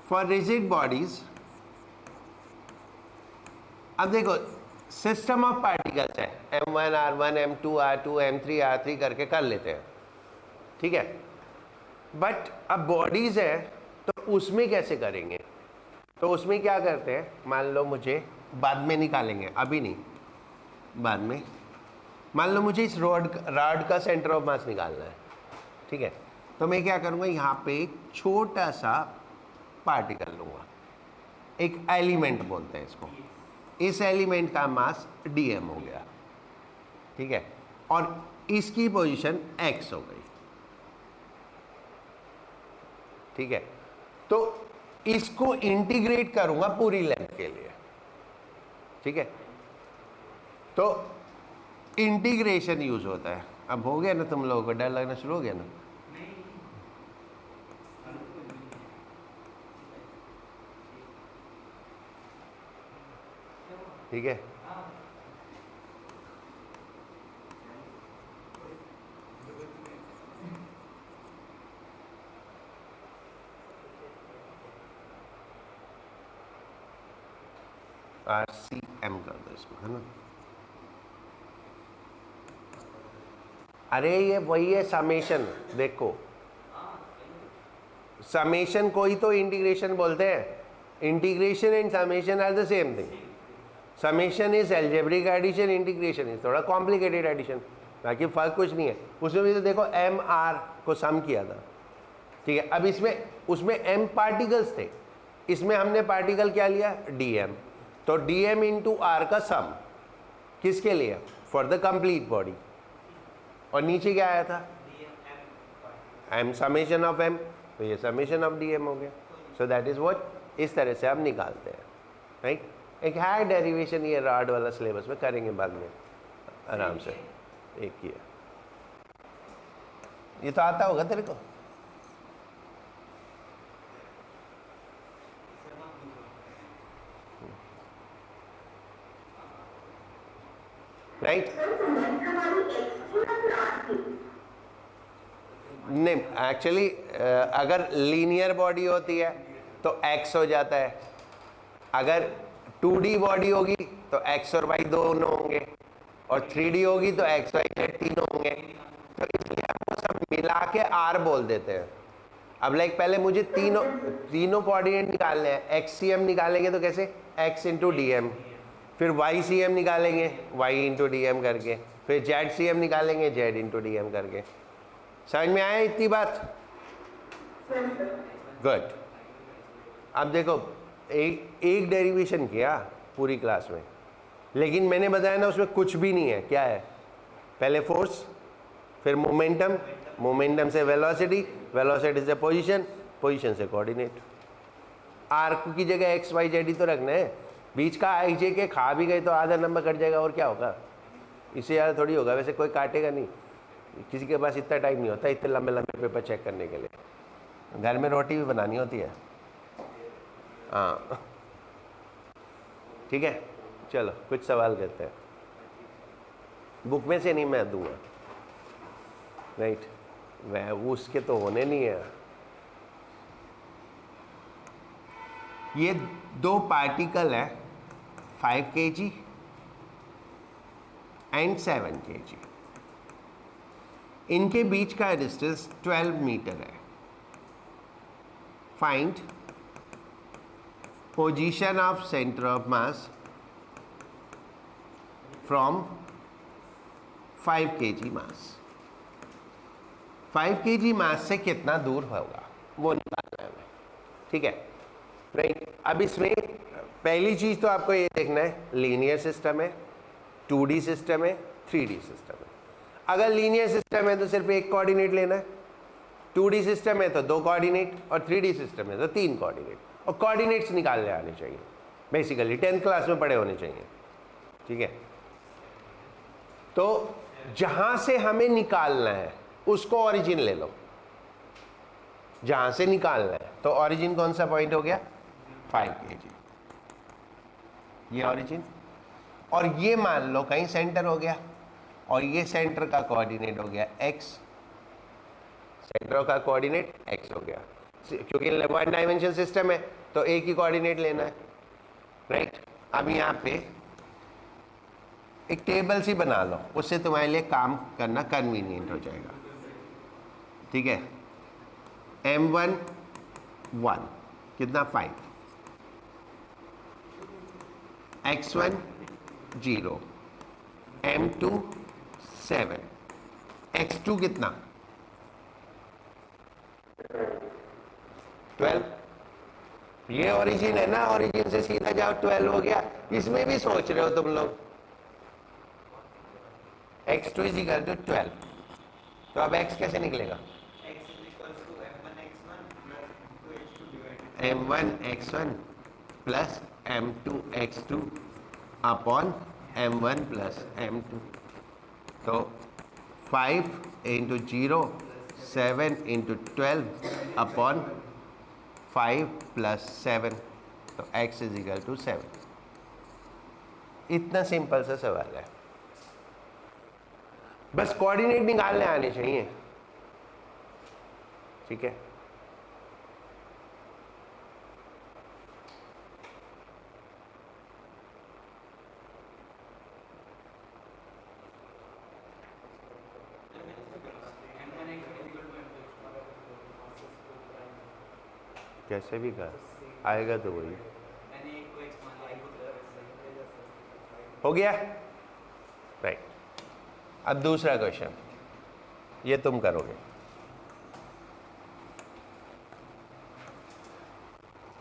फॉर रिजिड बॉडीज, अब देखो सिस्टम ऑफ पार्टिकल्स है, m1 r1 m2 r2 m3 r3 करके कर लेते हैं। ठीक है, बट अब बॉडीज है तो उसमें कैसे करेंगे? तो उसमें क्या करते हैं, मान लो मुझे बाद में निकालेंगे, अभी नहीं, बाद में। मान लो मुझे इस रॉड का सेंटर ऑफ मास निकालना है। ठीक है, तो मैं क्या करूँगा, यहाँ पे एक छोटा सा पार्टिकल लूँगा, एक एलिमेंट बोलते हैं इसको। इस एलिमेंट का मास dm हो गया। ठीक है, और इसकी पोजीशन x हो गई। ठीक है, तो इसको इंटीग्रेट करूंगा पूरी लेंथ के लिए। ठीक है, तो इंटीग्रेशन यूज होता है। अब हो गया ना, तुम लोगों को डर लगना शुरू हो गया ना? ठीक है, RCM कर दो इसको, है ना। अरे ये वही है समेशन। देखो समेशन को ही तो इंटीग्रेशन बोलते हैं। Integration and summation are the same thing. Summation is algebraic addition, integration is थोड़ा कॉम्प्लिकेटेड एडिशन, बाकी फर्क कुछ नहीं है। उसमें भी तो देखो एम आर को सम किया था। ठीक है, अब इसमें उसमें m पार्टिकल्स थे, इसमें हमने पार्टिकल क्या लिया, dm। तो dm इंटू आर का सम किसके लिए, फॉर द कंप्लीट बॉडी। और नीचे क्या आया था, m समेशन ऑफ m, तो ये समेशन ऑफ dm हो गया। सो दैट इज व्हाट, इस तरह से हम निकालते हैं, राइट। एक है डेरिवेशन, ये रॉड वाला सिलेबस में करेंगे बाद में आराम से। एक ही है, ये तो आता होगा तेरे को। राइट, नहीं एक्चुअली अगर लीनियर बॉडी होती है तो x हो जाता है, अगर 2D बॉडी होगी तो x और y दोनों होंगे, और 3D होगी तो x y z तीनों होंगे। तो इसलिए हम वो सब मिला के r बोल देते हैं। अब लाइक पहले मुझे तीनों कोऑर्डिनेट निकालने हैं। xcm निकालेंगे तो कैसे, x इंटू डी एम, फिर ycm निकालेंगे y इंटू डी एम करके, फिर zcm निकालेंगे z इंटू डी एम करके। समझ में आया इतनी बात? गुड। अब देखो एक डेरिवेशन किया पूरी क्लास में, लेकिन मैंने बताया ना उसमें कुछ भी नहीं है। क्या है, पहले फोर्स, फिर मोमेंटम, मोमेंटम से वेलोसिटी, वेलोसिटी से पोजीशन, पोजीशन से कोऑर्डिनेट। आर्क की जगह एक्स वाई जेड ही तो रखना है। बीच का आई जे के खा भी गए तो आधा नंबर कट जाएगा, और क्या होगा, इससे ज़्यादा थोड़ी होगा। वैसे कोई काटेगा नहीं, किसी के पास इतना टाइम नहीं होता इतने लंबे लंबे पेपर चेक करने के लिए। घर में रोटी भी बनानी होती है। हाँ, ठीक है, चलो कुछ सवाल करते हैं, बुक में से नहीं मैं दूंगा, राइट, वह उसके तो होने नहीं है। ये दो पार्टिकल है 5 kg एंड 7 kg, इनके बीच का डिस्टेंस 12 मीटर है। Find position of centre of mass from 5 kg mass. 5 kg मास से कितना दूर होगा वो निकालना है हमें, ठीक है, राइट। अब इसमें पहली चीज तो आपको ये देखना है लीनियर सिस्टम है, 2D सिस्टम है, 3D सिस्टम है। अगर लीनियर सिस्टम है तो सिर्फ एक कोऑर्डिनेट लेना है, 2D सिस्टम है तो 2 कोऑर्डिनेट, और 3D सिस्टम है तो 3 कोऑर्डिनेट, और कोऑर्डिनेट्स निकालने आने चाहिए, बेसिकली 10th क्लास में पढ़े होने चाहिए, ठीक है। तो जहां से हमें निकालना है उसको ओरिजिन ले लो, जहां से निकालना है, तो ओरिजिन कौन सा पॉइंट हो गया 5 kg, ये ओरिजिन, और ये मान लो कहीं सेंटर हो गया, और ये सेंटर का कोऑर्डिनेट हो गया x, सेंटर का कोऑर्डिनेट x हो गया, क्योंकि 1 डायमेंशन सिस्टम है तो एक ही कोऑर्डिनेट लेना है, राइट। अब यहाँ पे एक टेबल सी बना लो, उससे तुम्हारे लिए काम करना कन्वीनियंट हो जाएगा, ठीक है। m1 1 कितना 5, x1 0, m2 7, x2 कितना 12, ये ओरिजिन है ना, ओरिजिन से सीधा जाओ 12 हो गया। इसमें भी सोच रहे हो तुम लोग x2 इज इक्वल टू 12, तो अब x कैसे निकलेगा m1 x1 plus m2 x2 upon m1 plus m2, तो 5 इंटू 0 7 इंटू 12 अपॉन 5 प्लस 7, तो x इज इक्वल टू 7। इतना सिंपल सा सवाल है, बस कोऑर्डिनेट निकालने आने चाहिए, ठीक है। कैसे भी कर आएगा तो वही हो गया, राइट। अब दूसरा क्वेश्चन, ये तुम करोगे,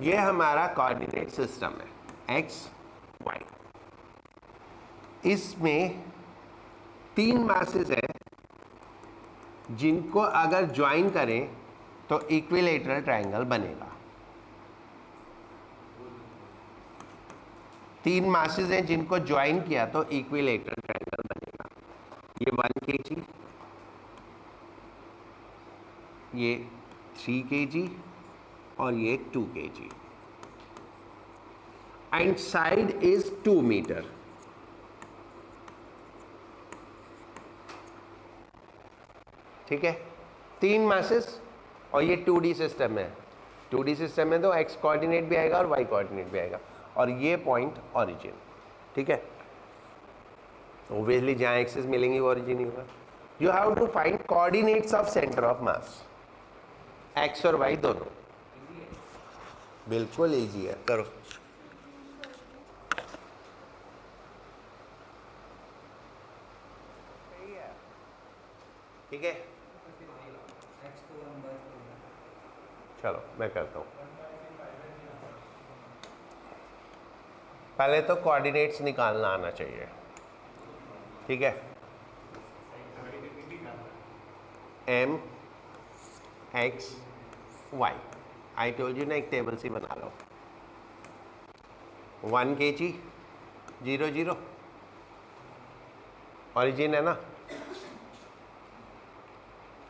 ये हमारा कोऑर्डिनेट सिस्टम है x y, इसमें 3 मासेस है जिनको अगर ज्वाइन करें तो इक्विलेटरल ट्रायंगल बनेगा। 3 मासेस हैं जिनको ज्वाइन किया तो इक्विलेटरल ट्रायंगल बनेगा। ये 1 kg, ये 3 kg और ये 2 kg, and side is 2 metre. ठीक है, 3 मासेस, और ये 2D सिस्टम है। 2D सिस्टम में तो x कोऑर्डिनेट भी आएगा और y कोऑर्डिनेट भी आएगा, और ये पॉइंट ओरिजिन, ठीक है। ओब्वियसली जहाँ एक्सिस मिलेंगी वो ओरिजिन ही होगा। You have to find coordinates of centre of mass, x और y दोनों। बिल्कुल इजी है, करो। ठीक है, चलो मैं करता हूँ। पहले तो कोऑर्डिनेट्स निकालना आना चाहिए, ठीक है। m x y, I told you ना, एक टेबल सी बना लो। 1 kg 0 0, ओरिजिन है ना,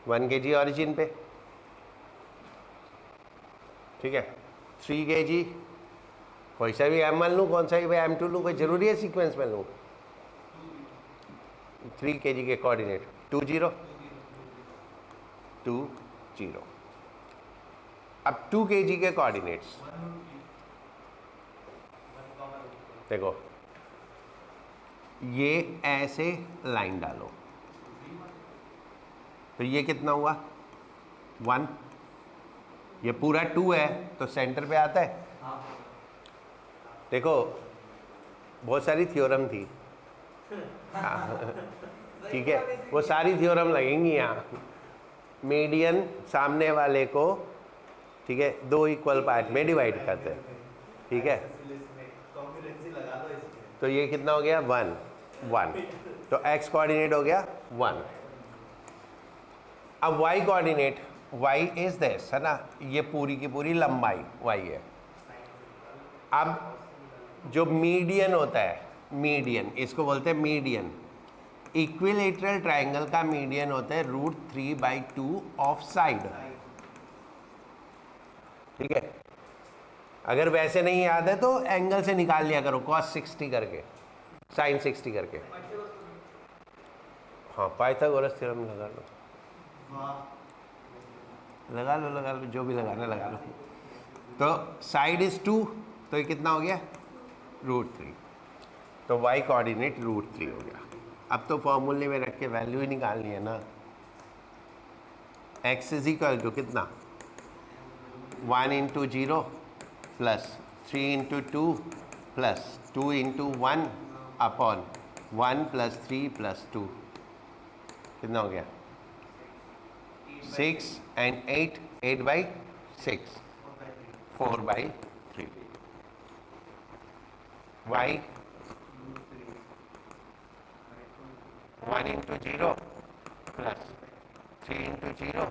1 kg ओरिजिन पे, ठीक है। 3 kg कोई सा भी m1 लूँ, कौन सा भी m2 लूँ, कोई ज़रूरी है सीक्वेंस में लूँ? 3 kg के कोऑर्डिनेट 2 0 2 0। अब 2 kg के कोऑर्डिनेट्स देखो, ये ऐसे लाइन डालो तो ये कितना हुआ 1, ये पूरा 2 है तो सेंटर पे आता है। देखो बहुत सारी थ्योरम थी, ठीक है, वो सारी थ्योरम लगेंगी यहाँ। मीडियन सामने वाले को, ठीक है, 2 इक्वल पार्ट में डिवाइड करते हैं, ठीक है, तो ये कितना हो गया 1 1, तो x कोऑर्डिनेट हो गया 1। अब y coordinate, y is this, है ना, ये पूरी की पूरी लंबाई y है। अब जो मीडियन होता है, मीडियन इसको बोलते हैं मीडियन, इक्विलेटरल ट्रायंगल का मीडियन होता है √3/2 ऑफ साइड, ठीक है। अगर वैसे नहीं याद है तो एंगल से निकाल लिया करो, cos 60 करके, sin 60 करके। हाँ, पाइथागोरस थ्योरम लगा लो, जो भी लगाना लगा लो। तो साइड इज 2, तो ये कितना हो गया √3, तो y कोऑर्डिनेट √3 हो गया। अब तो फॉर्मूले में रख के वैल्यू ही निकालनी है ना। x इज इक्वल टू कितना 1 × 0 प्लस 3 × 2 प्लस 2 × 1 अपॉन 1 + 3 + 2, कितना हो गया 6 and 8, 8/6, 4/3। y 1 × 0 plus 3 × 0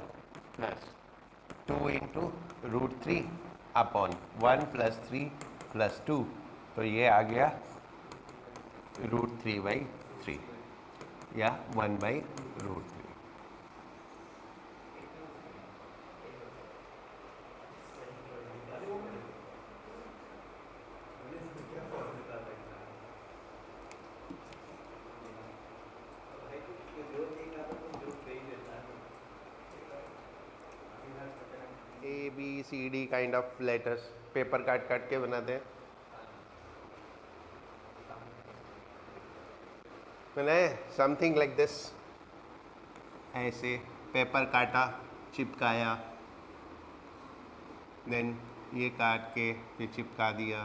plus 2 × √3 upon 1 + 3 + 2, तो ये आ गया √3/3 या 1/√3। ABCD kind of letters paper काट के बनाते हैं। मैंने समथिंग लाइक दिस, ऐसे पेपर काटा, चिपकाया, देन ये काट के फिर चिपका दिया,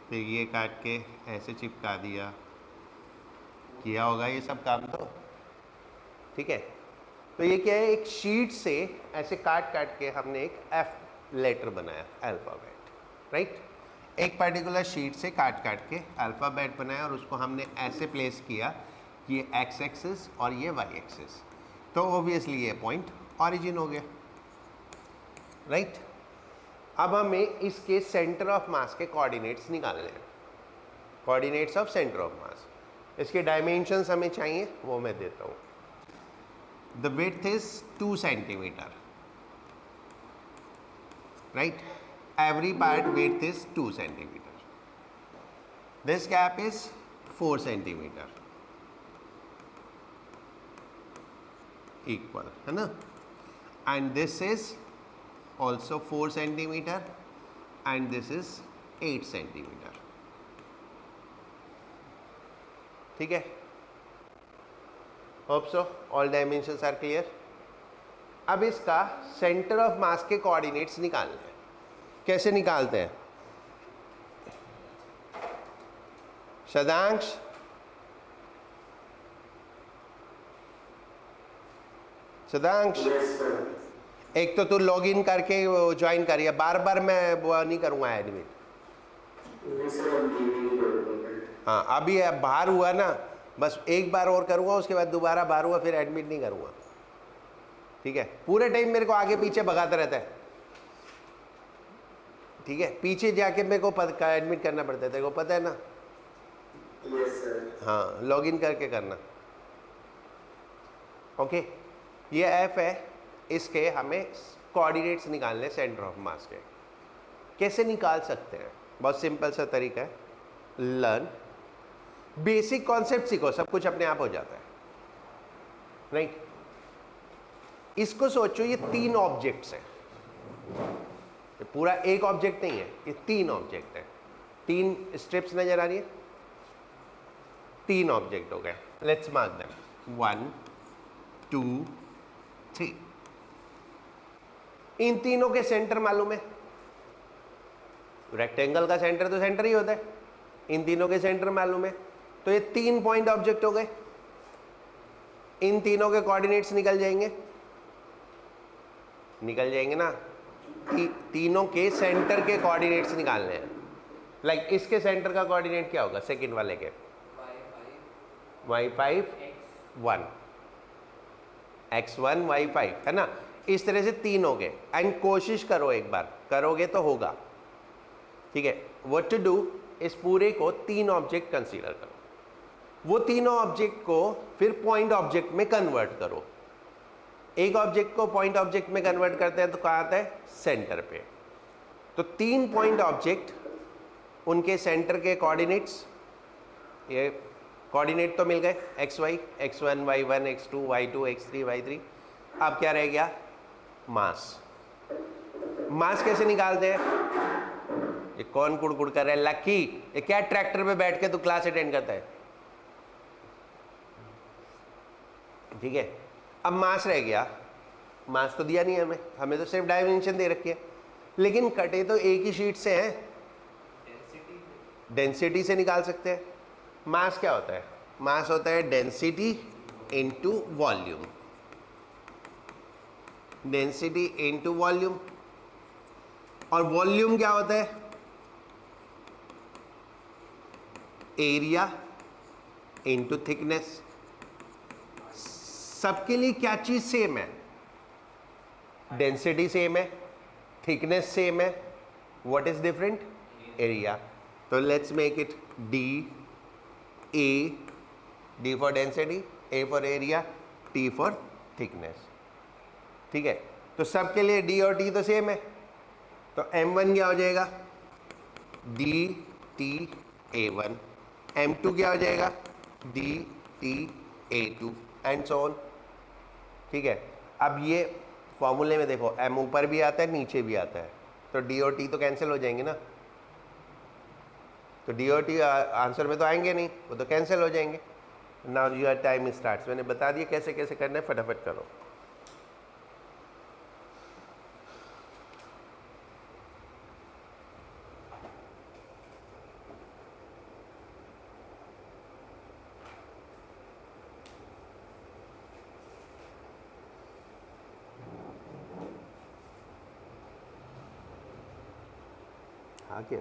फिर ये काट के ऐसे चिपका दिया, किया होगा ये सब काम तो, ठीक है। तो ये क्या है, एक शीट से ऐसे काट के हमने एक F लेटर बनाया, अल्फ़ाबेट, राइट। एक पर्टिकुलर शीट से काट के अल्फ़ाबेट बनाया और उसको हमने ऐसे प्लेस किया, ये x एक्सिस और ये y एक्सिस, तो ऑब्वियसली ये पॉइंट ऑरिजिन हो गया, राइट। अब हमें इसके सेंटर ऑफ मास के कोऑर्डिनेट्स निकालने हैं, कोऑर्डिनेट्स ऑफ सेंटर ऑफ मास। इसके डायमेंशंस हमें चाहिए, वो मैं देता हूँ। The width is 2 centimeter, right? Every part width is 2 centimeter. This gap is 4 centimeter, equal, है ना? And this is also 4 centimeter, and this is 8 centimeter. ठीक है? Hope so all dimensions are clear। अब इसका सेंटर ऑफ मास के coordinates निकालने हैं। कैसे निकालते हैं? शदांश, एक तो तू लॉग इन करके ज्वाइन करिए, बार मैं वो नहीं करूँगा एडमिट। हाँ, अभी बाहर हुआ ना, बस एक बार और करूँगा, उसके बाद दोबारा बाहर हुआ, फिर एडमिट नहीं करूँगा, ठीक है। पूरे टाइम मेरे को आगे पीछे भगाता रहता है, ठीक है। पीछे जाके मेरे को एडमिट करना पड़ता है, तेरे को पता है ना? Yes sir. हाँ, लॉगिन करके करना, ओके। ये F है, इसके हमें कोऑर्डिनेट्स निकालने सेंटर ऑफ मास के। कैसे निकाल सकते हैं? बहुत सिंपल सा तरीका है, लर्न, बेसिक कॉन्सेप्ट सीखो, सब कुछ अपने आप हो जाता है, राइट? इसको सोचो, ये 3 ऑब्जेक्ट्स हैं, ये पूरा एक ऑब्जेक्ट नहीं है, ये 3 ऑब्जेक्ट है, 3 स्ट्रिप्स नजर आ रही है, 3 ऑब्जेक्ट हो गए। Let's mark them, 1 2 3। इन तीनों के सेंटर मालूम है, रेक्टेंगल का सेंटर तो सेंटर ही होता है, इन तीनों के सेंटर मालूम है, तो ये 3 पॉइंट ऑब्जेक्ट हो गए। इन तीनों के कोऑर्डिनेट्स निकल जाएंगे ना, तीनों के सेंटर के कोऑर्डिनेट्स निकालने हैं। लाइक इसके सेंटर का कोऑर्डिनेट क्या होगा, सेकंड वाले के? y5 1, x1 y5, है ना? इस तरह से 3 हो गए। एंड कोशिश करो, एक बार करोगे तो होगा, ठीक है? व्हाट टू डू, इस पूरे को 3 ऑब्जेक्ट कंसीडर करो, वो तीनों ऑब्जेक्ट को फिर पॉइंट ऑब्जेक्ट में कन्वर्ट करो। एक ऑब्जेक्ट को पॉइंट ऑब्जेक्ट में कन्वर्ट करते हैं तो कहाँ आता है? सेंटर पे। तो 3 पॉइंट ऑब्जेक्ट, उनके सेंटर के कोऑर्डिनेट्स, ये कोऑर्डिनेट तो मिल गए, xy, x1 y1 x2 y2 x3 y3। अब क्या रह गया? मास। मास कैसे निकालते हैं? ये कौन कुड़कुड़ कर रहा है? लकी, ये क्या ट्रैक्टर पे बैठ के तू क्लास अटेंड करता है? ठीक है, अब मास रह गया। मास तो दिया नहीं है हमें तो सिर्फ डायमेंशन दे रखी है, लेकिन कटे तो एक ही शीट से हैं, डेंसिटी से निकाल सकते हैं। मास क्या होता है? मास होता है density into volume, density into volume. और वॉल्यूम क्या होता है? Area into thickness. सबके लिए क्या चीज सेम है? डेंसिटी सेम है, थिकनेस सेम है, व्हाट इज डिफरेंट? एरिया। तो let's make it D A, D for density, A for area, T for thickness. ठीक है, तो सबके लिए डी और टी तो सेम है, तो m1 क्या हो जाएगा? डी टी a1, m2 क्या हो जाएगा? D T a2 and so on. ठीक है, अब ये फॉर्मूले में देखो, m ऊपर भी आता है नीचे भी आता है, तो डी और टी तो कैंसिल हो जाएंगे ना, तो डी और टी आंसर में तो आएंगे नहीं, वो तो कैंसिल हो जाएंगे। Now your time starts. मैंने बता दिया कैसे कैसे करना है, फटाफट करो। हाँ क्या?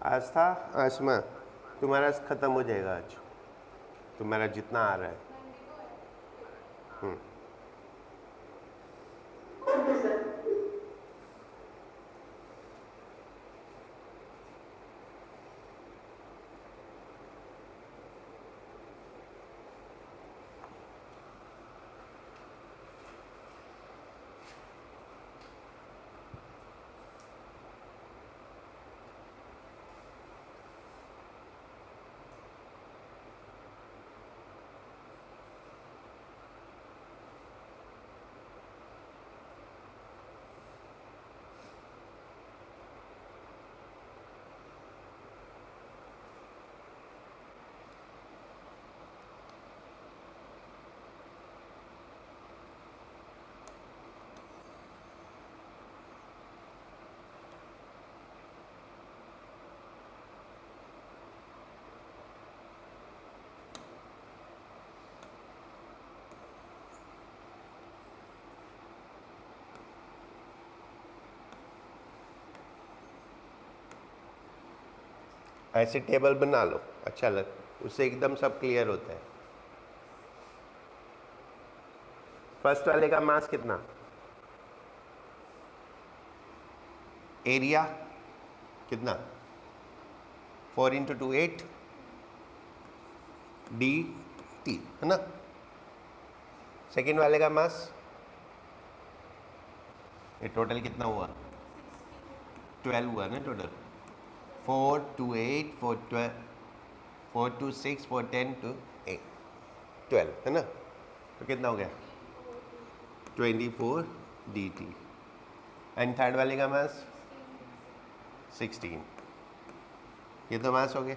आज था आसमा, तुम्हारा ख़त्म हो जाएगा आज, तुम्हारा जितना आ रहा है। ऐसे टेबल बना लो, अच्छा लग, उससे एकदम सब क्लियर होता है। फर्स्ट वाले का मास कितना, एरिया कितना, 4 × 2 8 dt है ना। सेकेंड वाले का मास, ये टोटल कितना हुआ, 12 हुआ ना टोटल, 4 2 8 4 12 4 2 6 4 10 2 8 12 है ना। तो कितना हो गया 24 dt। एंड थर्ड वाले का मास 16। ये तो मास हो गया।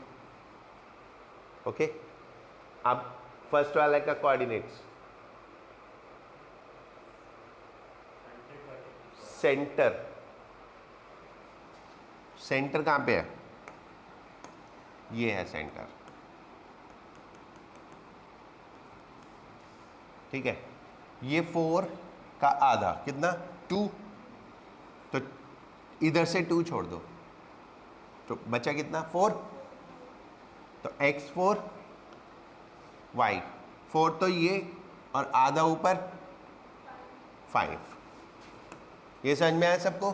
ओके, अब फर्स्ट वाले का कोऑर्डिनेट्स, सेंटर, सेंटर कहाँ पे है, ये है सेंटर, ठीक है। ये 4 का आधा कितना 2, तो इधर से 2 छोड़ दो तो बचा कितना 4, तो x4 y4 तो ये, और आधा ऊपर 5। ये समझ में आया सबको।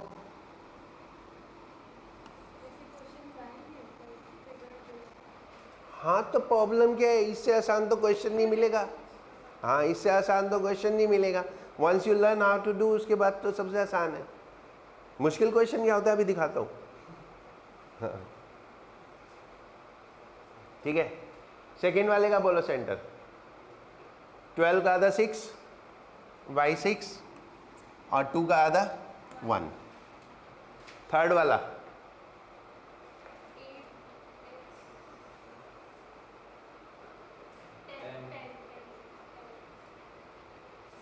हाँ तो प्रॉब्लम क्या है, इससे आसान तो क्वेश्चन नहीं मिलेगा। हाँ, इससे आसान तो क्वेश्चन नहीं मिलेगा। Once you learn how to do, उसके बाद तो सबसे आसान है। मुश्किल क्वेश्चन क्या होता है अभी दिखाता हूँ। हाँ ठीक है, सेकेंड वाले का बोलो सेंटर, 12 का आधा 6 y6 और 2 का आधा 1। थर्ड वाला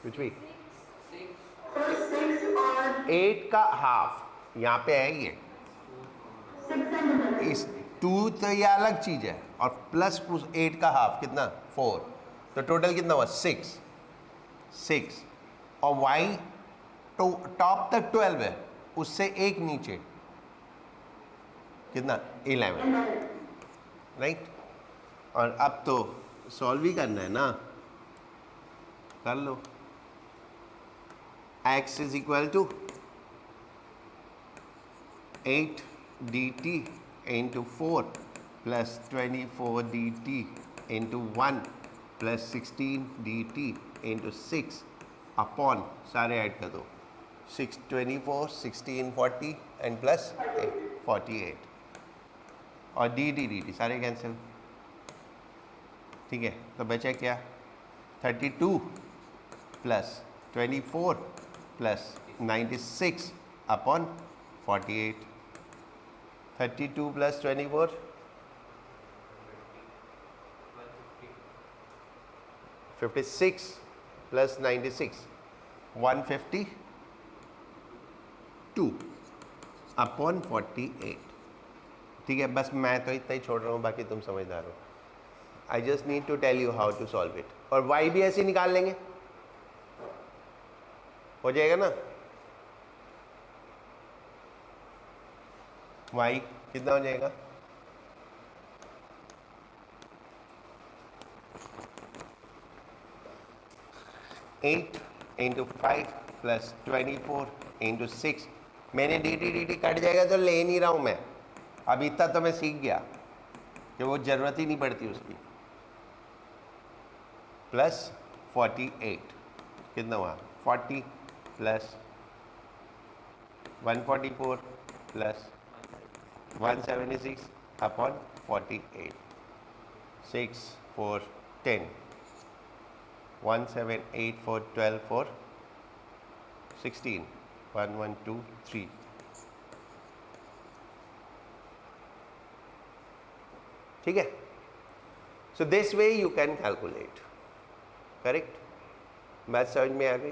कुछ भी 8 का हाफ यहाँ पे है ये, इस 2 तो ये अलग चीज है, और प्लस 8 का हाफ कितना 4, तो टोटल कितना हुआ 6। और y तो टॉप तक 12 है, उससे एक नीचे कितना 11, राइट। और अब तो सॉल्व ही करना है ना, कर लो। x is equal to 8 dt into 4 plus 24 dt into 1 plus 16 dt into 6 upon, सारे ऐड कर दो, 6 24 16 40 and plus 48, और dt सारे कैंसिल, ठीक है। तो बचा क्या 32 plus 24 plus 96 upon 48। 32 plus 24 56 plus 96 152 upon 48, ठीक है। बस मैं तो इतना ही छोड़ रहा हूँ, बाकी तुम समझदार हो। I just need to tell you how to solve it. और y भी ऐसे निकाल लेंगे, हो जाएगा ना। y कितना हो जाएगा 8 × 5 प्लस 24 × 6। मैंने dt कट जाएगा तो ले नहीं रहा हूं मैं, अब इतना तो मैं सीख गया कि वो जरूरत ही नहीं पड़ती उसकी। प्लस 48 कितना हुआ 40 प्लस 144 प्लस 176 अपॉन 48, 6 4 10 1 7 8 4 12 4 16 1 1 2 3। ठीक है, so this way you can calculate, correct. Math समझ में आ गई,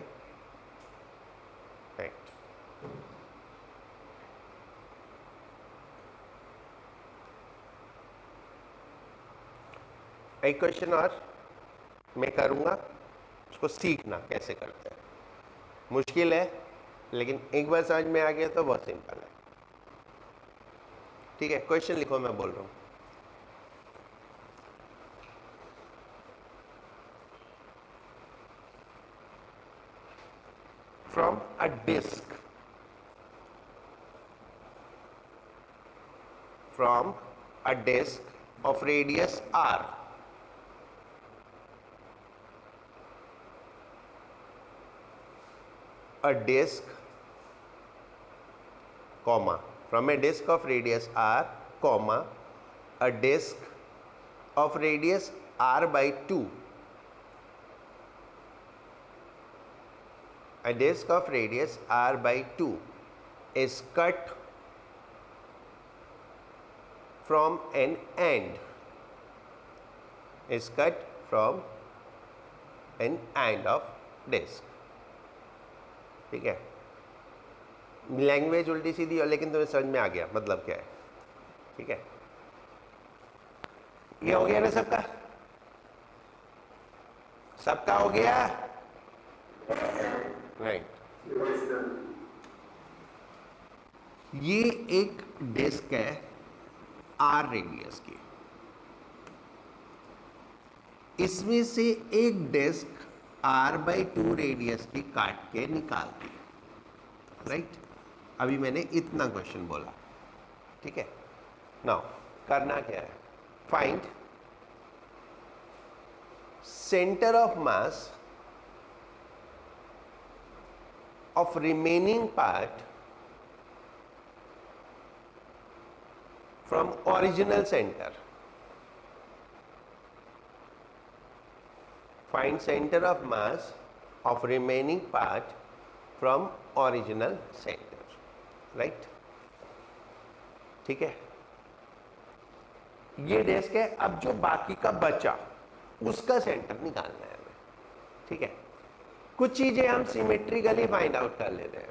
राइट। एक क्वेश्चन और मैं करूंगा, उसको सीखना कैसे करते हैं। मुश्किल है लेकिन एक बार समझ में आ गया तो बहुत सिंपल है। ठीक है, क्वेश्चन लिखो, मैं बोल रहा हूं। from a disk, from a disk of radius r, a disk, comma, from a disk of radius r, comma, a disk of radius r by 2, a disk of radius r by 2 is cut from an end, is cut from an end of disk. ठीक है, language उल्टी सीधी और लेकिन तुम्हें समझ में आ गया मतलब क्या है. ठीक है, ये हो गया ना सबका, सबका हो गया, राइट. Yes, sir. ये एक डिस्क है आर रेडियस की, इसमें से एक डिस्क आर बाई 2 रेडियस की काट के निकाल दी, राइट. अभी मैंने इतना क्वेश्चन बोला. ठीक है, नाउ करना क्या है, find centre of mass of remaining part from original center. Find center of mass of remaining part from original center. Right? ठीक है, ये डिस्क है. अब जो बाकी का बचा उसका सेंटर निकालना है हमें. ठीक है, कुछ चीजें हम सिमेट्रिकली फाइंड आउट कर लेते हैं.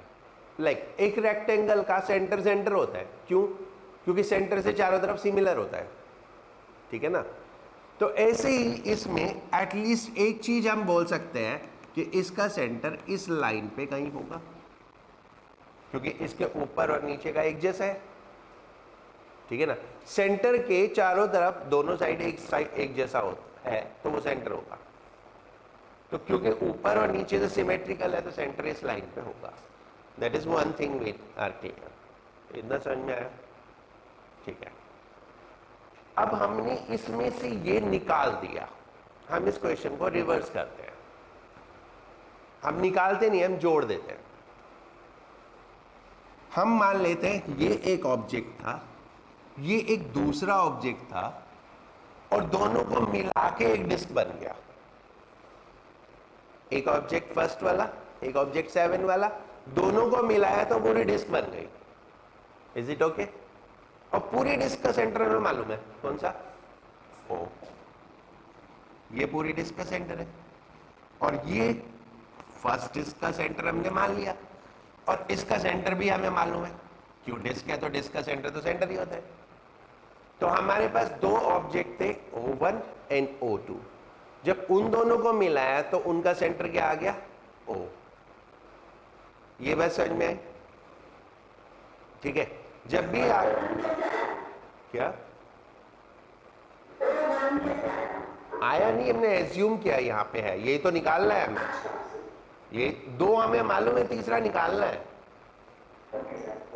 लाइक एक रेक्टेंगल का सेंटर सेंटर होता है. क्यों? क्योंकि सेंटर से चारों तरफ सिमिलर होता है. ठीक है ना. तो ऐसे ही इसमें एटलीस्ट एक चीज हम बोल सकते हैं कि इसका सेंटर इस लाइन पे कहीं होगा, क्योंकि इसके ऊपर और नीचे का एक जैसा है. ठीक है ना. सेंटर के चारों तरफ दोनों साइड एक जैसा होता है तो वो सेंटर होगा. तो क्योंकि ऊपर और नीचे से सिमेट्रिकल है तो सेंटर इस लाइन पे होगा. That is one thing we are clear. इतना समझ में आया? ठीक है. अब हमने इसमें से ये निकाल दिया, हम इस क्वेश्चन को रिवर्स करते हैं. हम निकालते नहीं, हम जोड़ देते हैं. हम मान लेते हैं ये एक ऑब्जेक्ट था, ये एक दूसरा ऑब्जेक्ट था, और दोनों को मिला के एक डिस्क बन गया. एक ऑब्जेक्ट फर्स्ट वाला, एक ऑब्जेक्ट 7 वाला, दोनों को मिलाया तो पूरी डिस्क बन गई. Is it okay? और पूरी डिस्क का सेंटर हमें मालूम है कौन सा? ओ. ये पूरी डिस्क का सेंटर है, और ये फर्स्ट डिस्क का सेंटर हमने मान लिया, और इसका सेंटर भी हमें मालूम है. क्यों? डिस्क है तो डिस्क का सेंटर तो सेंटर ही होता है. तो हमारे पास दो ऑब्जेक्ट थे, O1 एंड O2. जब उन दोनों को मिलाया तो उनका सेंटर क्या आ गया? O. ये बात समझ में आई? ठीक है. जब भी क्या आया नहीं, हमने एज्यूम किया यहां पे है, यही तो निकालना है हमें. ये दो हमें मालूम है, तीसरा निकालना है.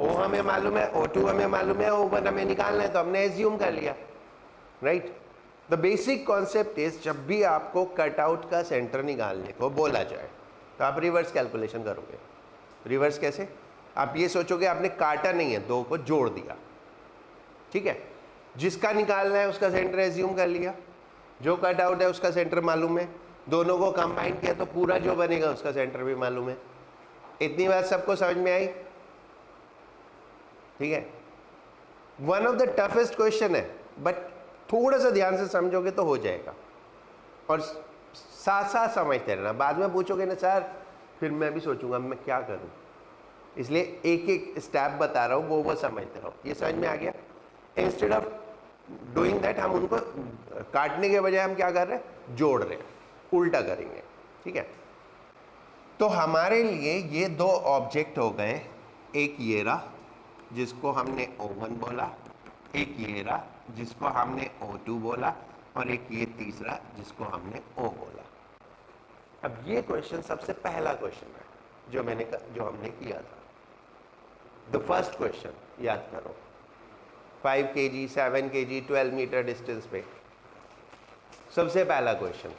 O हमें मालूम है, O2 हमें मालूम है, O1 हमें निकालना है, तो हमने एज्यूम कर लिया. Right. The basic concept is, जब भी आपको कटआउट का सेंटर निकालने को बोला जाए तो आप रिवर्स कैलकुलेशन करोगे. रिवर्स कैसे? आप ये सोचोगे आपने काटा नहीं है, दो को जोड़ दिया. ठीक है. जिसका निकालना है उसका सेंटर एज्यूम कर लिया, जो कटआउट है उसका सेंटर मालूम है, दोनों को कंबाइन किया तो पूरा जो बनेगा उसका सेंटर भी मालूम है. इतनी बात सबको समझ में आई? ठीक है. One of the toughest question है, बट थोड़ा सा ध्यान से समझोगे तो हो जाएगा. और साथ साथ समझते रहना. बाद में पूछोगे ना सर, फिर मैं भी सोचूंगा मैं क्या करूं. इसलिए एक एक स्टेप बता रहा हूं, वो समझते रहो. ये समझ में आ गया? इंस्टेड ऑफ डूइंग दैट, हम उनको काटने के बजाय हम क्या कर रहे हैं? जोड़ रहे हैं, उल्टा करेंगे. ठीक है. तो हमारे लिए ये दो ऑब्जेक्ट हो गए. एक ये रहा जिसको हमने O1 बोला, एक ये रहा जिसको हमने O2 बोला, और एक ये तीसरा जिसको हमने O बोला. अब ये क्वेश्चन सबसे पहला क्वेश्चन है जो हमने किया था। द फर्स्ट क्वेश्चन याद करो, 5 kg, 7 kg, 12 मीटर डिस्टेंस पे सबसे पहला क्वेश्चन।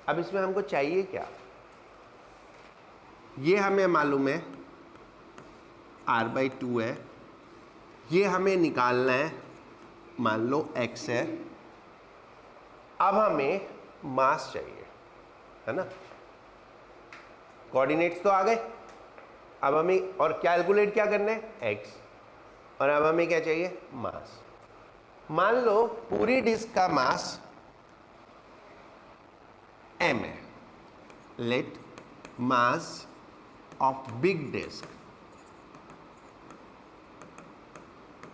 अब इसमें हमको चाहिए क्या? ये हमें मालूम है r/2 है, ये हमें निकालना है, मान लो x है। अब हमें मास चाहिए, है ना? कोऑर्डिनेट्स तो आ गए, अब हमें और कैलकुलेट क्या करना है? x, और अब हमें क्या चाहिए? मास। मान लो पूरी डिस्क का मास m है। Let mass of big disc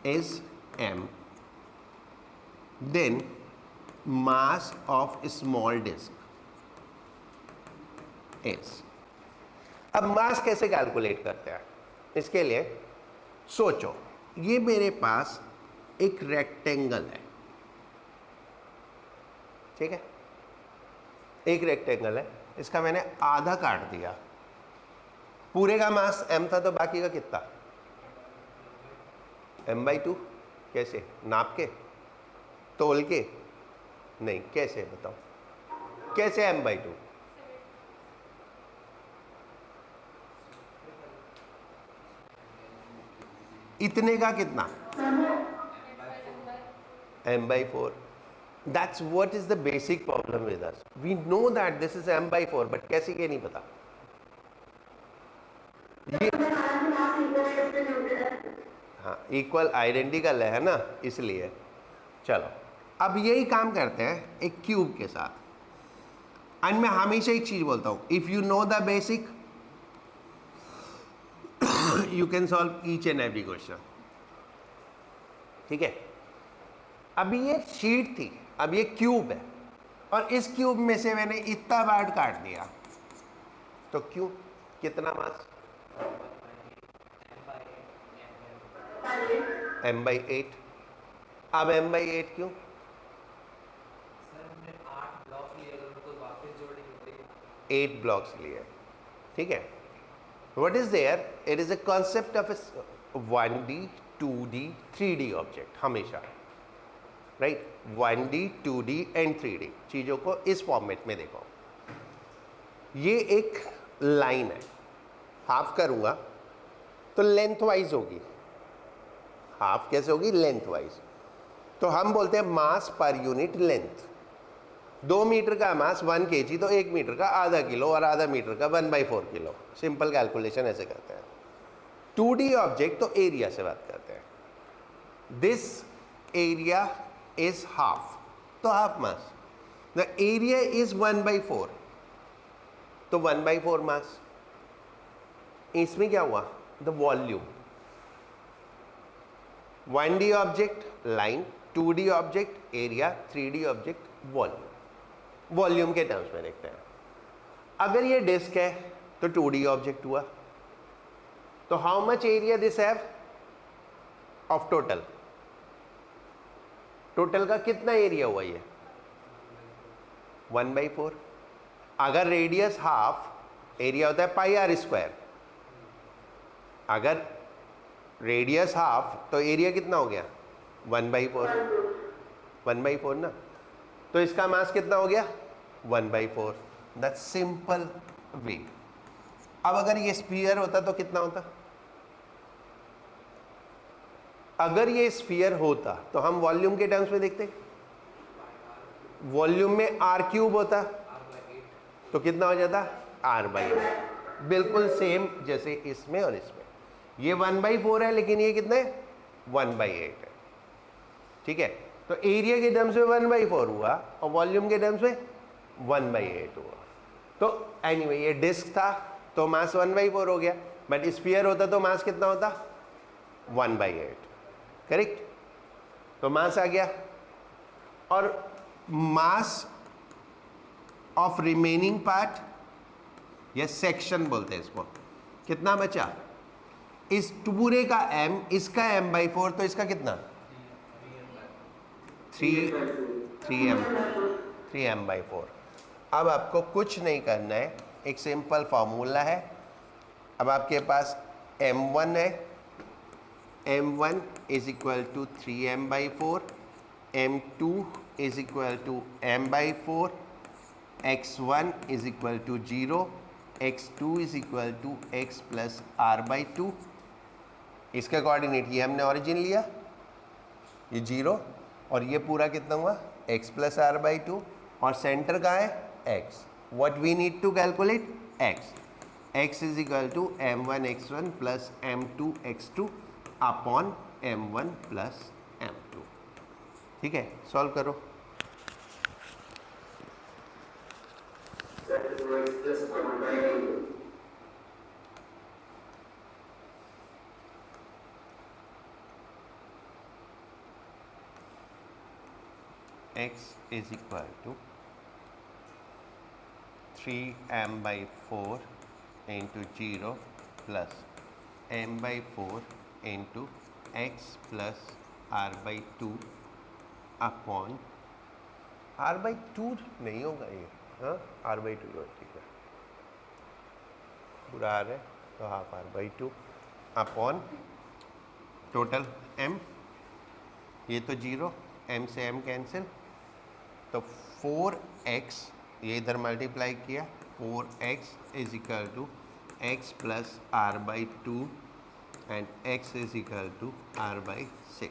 is m, then mass of small disk is। अब मास कैसे कैलकुलेट करते हैं? इसके लिए सोचो, ये मेरे पास एक रेक्टेंगल है, ठीक है? एक रेक्टेंगल है, इसका मैंने आधा काट दिया। पूरे का मास m था, तो बाकी का कितना? m/2। कैसे? नाप के? तोल के? नहीं, कैसे बताओ, कैसे m/2? इतने का कितना? m/4। That's what is the basic problem with us. We know that this is m/4, but कैसे के नहीं पता। ये हाँ, इक्वल आइडेंटिकल है ना, इसलिए। चलो अब यही काम करते हैं एक क्यूब के साथ। एंड मैं हमेशा एक चीज बोलता हूं, if you know the basic you can solve each and every question, ठीक है? अभी ये शीट थी, अब ये क्यूब है, और इस क्यूब में से मैंने इतना पार्ट काट दिया, तो क्यों? कितना मास? m/8। अब m/8 क्यों? सर हमने 8 ब्लॉक लिए, अगर उनको वापस जोड़ेंगे 8 ब्लॉक्स लिए, ठीक है? What is there? It is a concept of 1D, 2D, 3D object, हमेशा, right? 1D, 2D and 3D चीजों को इस फॉर्मेट में देखो। ये एक लाइन है, हाफ करूंगा तो लेंथ वाइज होगी। हाफ कैसे होगी? Length wise. तो हम बोलते हैं मास पर यूनिट लेंथ। 2 मीटर का मास 1 kg, तो 1 मीटर का आधा किलो, और आधा मीटर का 1/4 किलो। सिंपल कैलकुलेशन ऐसे करते हैं। 2D ऑब्जेक्ट तो एरिया से बात करते हैं। दिस एरिया इज हाफ, तो half mass. The area is 1/4, तो 1/4 मास। इसमें क्या हुआ? The volume. 1D object line, 2D object area, 3D object volume. Volume के टर्म्स में देखते हैं। अगर ये डिस्क है तो 2D ऑब्जेक्ट हुआ, तो how much area this have of total? Total का कितना एरिया हुआ ये? 1/4। अगर रेडियस हाफ, एरिया होता है πr²। अगर रेडियस हाफ तो एरिया कितना हो गया? 1/4। 1/4 ना, तो इसका मास कितना हो गया? 1/4। That's simple way. अब अगर ये स्फीयर होता तो कितना होता? अगर ये स्फीयर होता तो हम वॉल्यूम के टर्म्स में देखते, वॉल्यूम में r³ होता तो कितना हो जाता? r/8। बिल्कुल सेम जैसे इसमें और इसमें। ये 1/4 है, लेकिन ये कितना है? 1/8 है, ठीक है? तो एरिया के टर्म्स में 1/4 हुआ और वॉल्यूम के टर्म्स में 1/8 हुआ। तो एनीवे ये डिस्क था तो मास 1/4 हो गया, बट स्फीयर होता तो मास कितना होता? 1/8, करेक्ट? तो मास आ गया। और मास ऑफ रिमेनिंग पार्ट या सेक्शन बोलते हैं इसको, कितना बचा? इस पूरे का m, इसका m/4, तो इसका कितना? 3m/4। अब आपको कुछ नहीं करना है, एक सिंपल फार्मूला है। अब आपके पास m1 है, m1 is equal to 3m/4, m2 is equal to m/4, x1 is equal to 0, x2 is equal to x plus r/2। इसका कोऑर्डिनेट ये हमने ओरिजिन लिया, ये 0, और ये पूरा कितना हुआ x प्लस r/2, और सेंटर कहाँ है x। What we need to calculate x is equal to m1 x1 plus m2 x2 upon m1 plus m2। ठीक है, सॉल्व करो। That is just 1/2. x is equal to 3m/4 into 0 plus m/4 into x plus r/2 upon r/2 नहीं होगा ये, हाँ r/2 हो, ठीक है, पूरा r है तो half r/2 upon total m, ये तो 0, m से m कैंसिल, तो 4x ये इधर मल्टीप्लाई किया, 4x is equal to x plus r/2 and x is equal to r/6।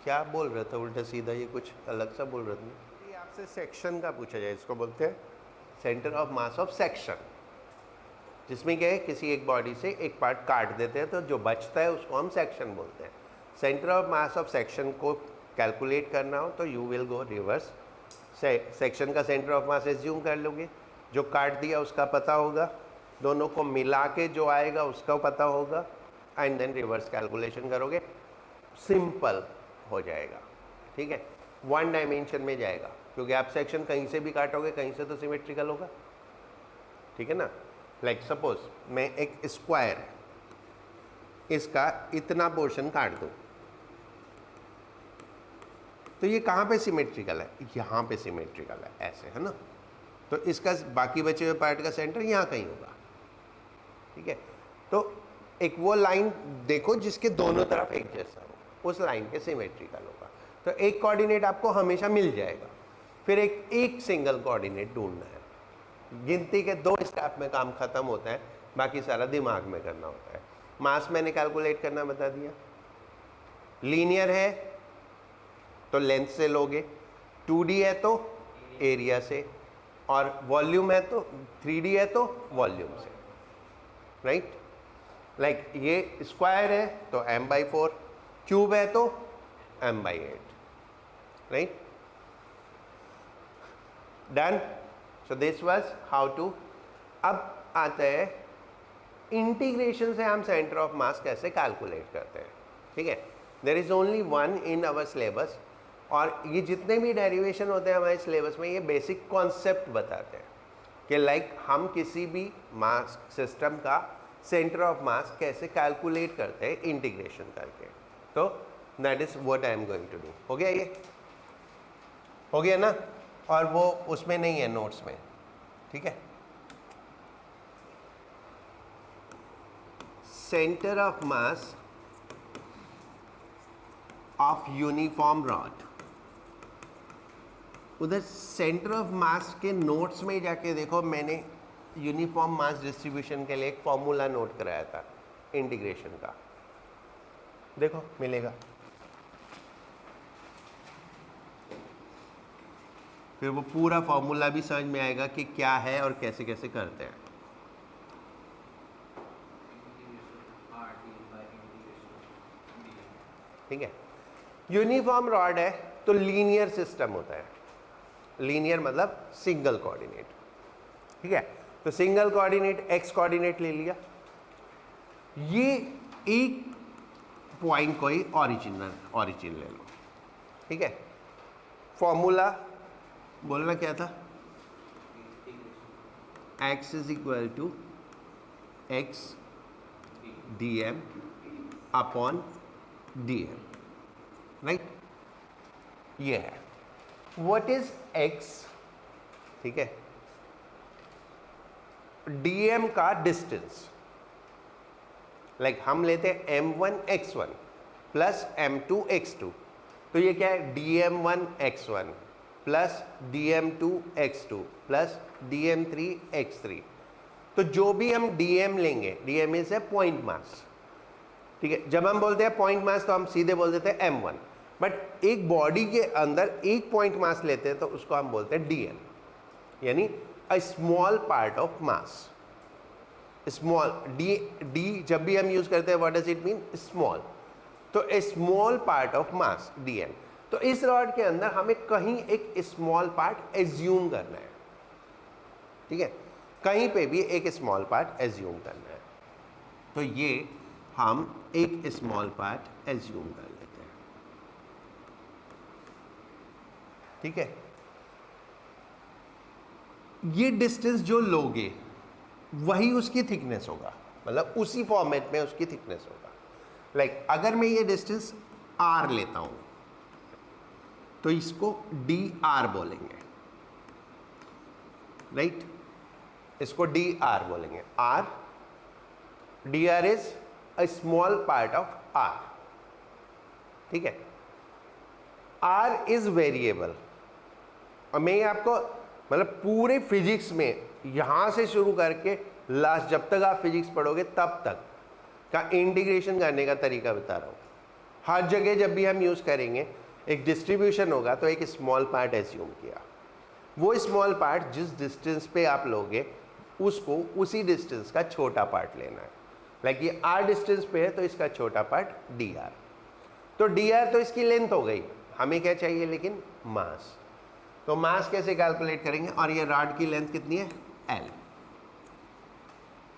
क्या बोल रहा था उल्टा सीधा, ये कुछ अलग सा बोल रहा था। ये आपसे सेक्शन का पूछा जाए, इसको बोलते हैं centre of mass of section, जिसमें क्या है किसी एक बॉडी से एक पार्ट काट देते हैं तो जो बचता है उसको हम सेक्शन बोलते हैं। Centre of mass of section को कैलकुलेट करना हो तो you will go reverse. Section का सेंटर ऑफ मास एज्यूम कर लोगे, जो काट दिया उसका पता होगा, दोनों को मिला के जो आएगा उसका पता होगा, एंड देन रिवर्स कैलकुलेशन करोगे, सिंपल हो जाएगा। ठीक है, 1 डायमेंशन में जाएगा, क्योंकि आप सेक्शन कहीं से भी काटोगे कहीं से तो सिमेट्रिकल होगा। ठीक है ना, लाइक सपोज मैं एक स्क्वायर है, इसका इतना पोर्शन काट दूं तो ये कहाँ पे सिमेट्रिकल है, यहाँ पे सिमेट्रिकल है, ऐसे है ना, तो इसका बाकी बचे हुए पार्ट का सेंटर यहाँ कहीं होगा। ठीक है, तो एक वो लाइन देखो जिसके दोनों तरफ एक जैसा हो, उस लाइन के सिमेट्रिकल होगा, तो एक कोऑर्डिनेट आपको हमेशा मिल जाएगा। फिर एक सिंगल कोऑर्डिनेट ढूंढना है। गिनती के 2 स्टेप में काम खत्म होता है, बाकी सारा दिमाग में करना होता है। मास मैंने कैलकुलेट करना बता दिया, लीनियर है तो लेंथ से लोगे, 2D है तो एरिया से, और वॉल्यूम है तो 3D है तो वॉल्यूम से, राइट। लाइक ये स्क्वायर है तो m/4, क्यूब है तो m/8, right, done. So this was how to. अब आता है इंटीग्रेशन से हम सेंटर ऑफ मास कैसे कैलकुलेट करते हैं। ठीक है, there is only one in our syllabus, और ये जितने भी डेरिवेशन होते हैं हमारे सिलेबस में ये बेसिक कॉन्सेप्ट बताते हैं कि लाइक हम किसी भी मास सिस्टम का सेंटर ऑफ मास कैसे कैलकुलेट करते हैं इंटीग्रेशन करके। तो that is what I am going to do. हो गया, ये हो गया ना, और वो उसमें नहीं है नोट्स में। ठीक है, centre of mass of uniform rod, उधर सेंटर ऑफ मास के नोट्स में जाके देखो, मैंने यूनिफॉर्म मास डिस्ट्रीब्यूशन के लिए एक फॉर्मूला नोट कराया था इंटीग्रेशन का, देखो मिलेगा। फिर वो पूरा फॉर्मूला भी समझ में आएगा कि क्या है और कैसे कैसे करते हैं। ठीक है, यूनिफॉर्म रॉड है तो लीनियर सिस्टम होता है। लीनियर मतलब सिंगल कोऑर्डिनेट। ठीक है, तो सिंगल कोऑर्डिनेट एक्स कोऑर्डिनेट ले लिया, ये एक पॉइंट कोई ओरिजिन ले लो। ठीक है, फॉर्मूला बोलना क्या था, x is equal to x dm upon dm, right, ये है। What is x? ठीक है, डीएम का डिस्टेंस, लाइक हम लेते हैं m1x1 प्लस m2x2, तो ये क्या है dm1x1 plus dm2x2 plus dm3x3। तो जो भी हम dm लेंगे, dm is a point mass, ठीक है। जब हम बोलते हैं पॉइंट मास तो हम सीधे बोल देते हैं m1, बट एक बॉडी के अंदर एक पॉइंट मास लेते हैं तो उसको हम बोलते हैं dm, यानी a small part of mass. Small D जब भी हम यूज करते हैं what does it mean, small, तो a small part of mass dm। तो इस रॉड के अंदर हमें कहीं एक स्मॉल पार्ट एज्यूम करना है, ठीक है, कहीं पे भी एक स्मॉल पार्ट एज्यूम करना है। तो ये हम एक स्मॉल पार्ट एज्यूम कर लेते हैं, ठीक है। ये डिस्टेंस जो लोगे वही उसकी थिकनेस होगा, मतलब उसी फॉर्मेट में उसकी थिकनेस होगा। लाइक अगर मैं ये डिस्टेंस r लेता हूं तो इसको dr बोलेंगे, राइट, इसको dr बोलेंगे। r dr is a small part of r, ठीक है। r इज वेरिएबल, और मैं आपको मतलब पूरे फिजिक्स में यहां से शुरू करके लास्ट जब तक आप फिजिक्स पढ़ोगे तब तक का इंटीग्रेशन करने का तरीका बता रहा हूं। हर जगह जब भी हम यूज करेंगे एक डिस्ट्रीब्यूशन होगा तो एक स्मॉल पार्ट एज्यूम किया, वो स्मॉल पार्ट जिस डिस्टेंस पे आप लोगे उसको उसी डिस्टेंस का छोटा पार्ट लेना है। लाइक ये r डिस्टेंस पे है तो इसका छोटा पार्ट dr, तो dr तो इसकी लेंथ हो गई, हमें क्या चाहिए लेकिन मास। तो मास कैसे कैलकुलेट करेंगे, और ये रॉड की लेंथ कितनी है l।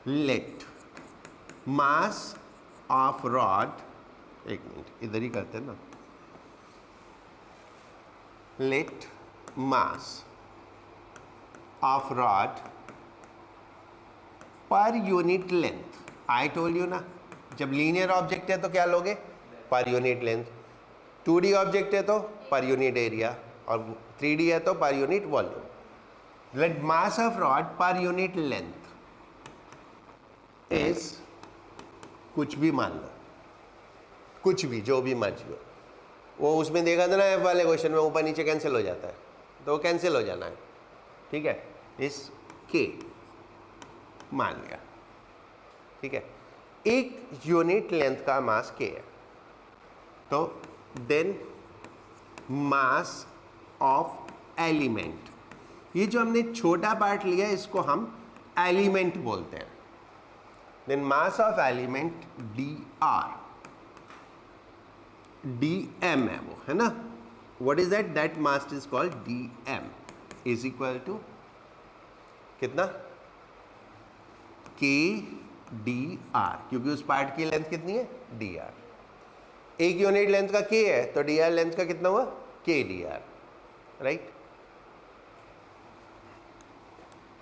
Let mass of rod, एक मिनट इधर ही करते हैं ना, let mass of rod per unit length. I told you ना, जब लीनियर ऑब्जेक्ट है तो क्या लोगे, पर यूनिट लेंथ, 2D ऑब्जेक्ट है तो पर यूनिट एरिया, और 3D है तो per unit volume. Let mass of rod per unit length is, कुछ भी मान लो, कुछ भी जो भी मर्जी हो, वो उसमें देखा था ना एफ वाले क्वेश्चन में ऊपर नीचे कैंसिल हो जाता है, तो वो कैंसिल हो जाना है, ठीक है। इस के मान लिया, ठीक है, एक यूनिट लेंथ का मास के है, तो देन मास ऑफ एलिमेंट, ये जो हमने छोटा पार्ट लिया है इसको हम एलिमेंट बोलते हैं। Then mass of element dr, dm है वो, है ना। What is that, that mass is called dm is equal to कितना, k dr, क्योंकि उस पार्ट की लेंथ कितनी है dr, एक यूनिट लेंथ का k है तो dr लेंथ का कितना हुआ k dr, राइट।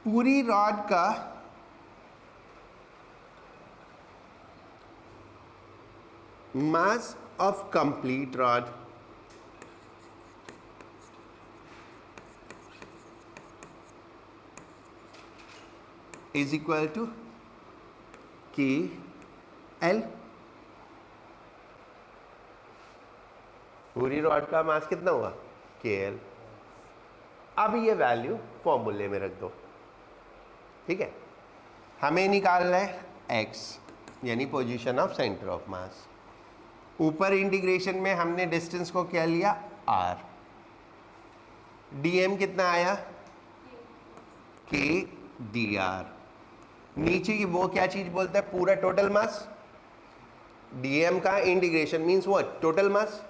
पूरी रॉड का mass of complete rod is equal to KL। पूरी रॉड का मास कितना हुआ KL। अब ये वैल्यू फॉर्मूले में रख दो, ठीक है। हमें निकालना है x, यानी पोजीशन ऑफ सेंटर ऑफ मास। ऊपर इंटीग्रेशन में हमने डिस्टेंस को क्या लिया r, dm कितना आया k dr, नीचे की वो क्या चीज बोलता है पूरा टोटल मास, dm का integration means what, total mass.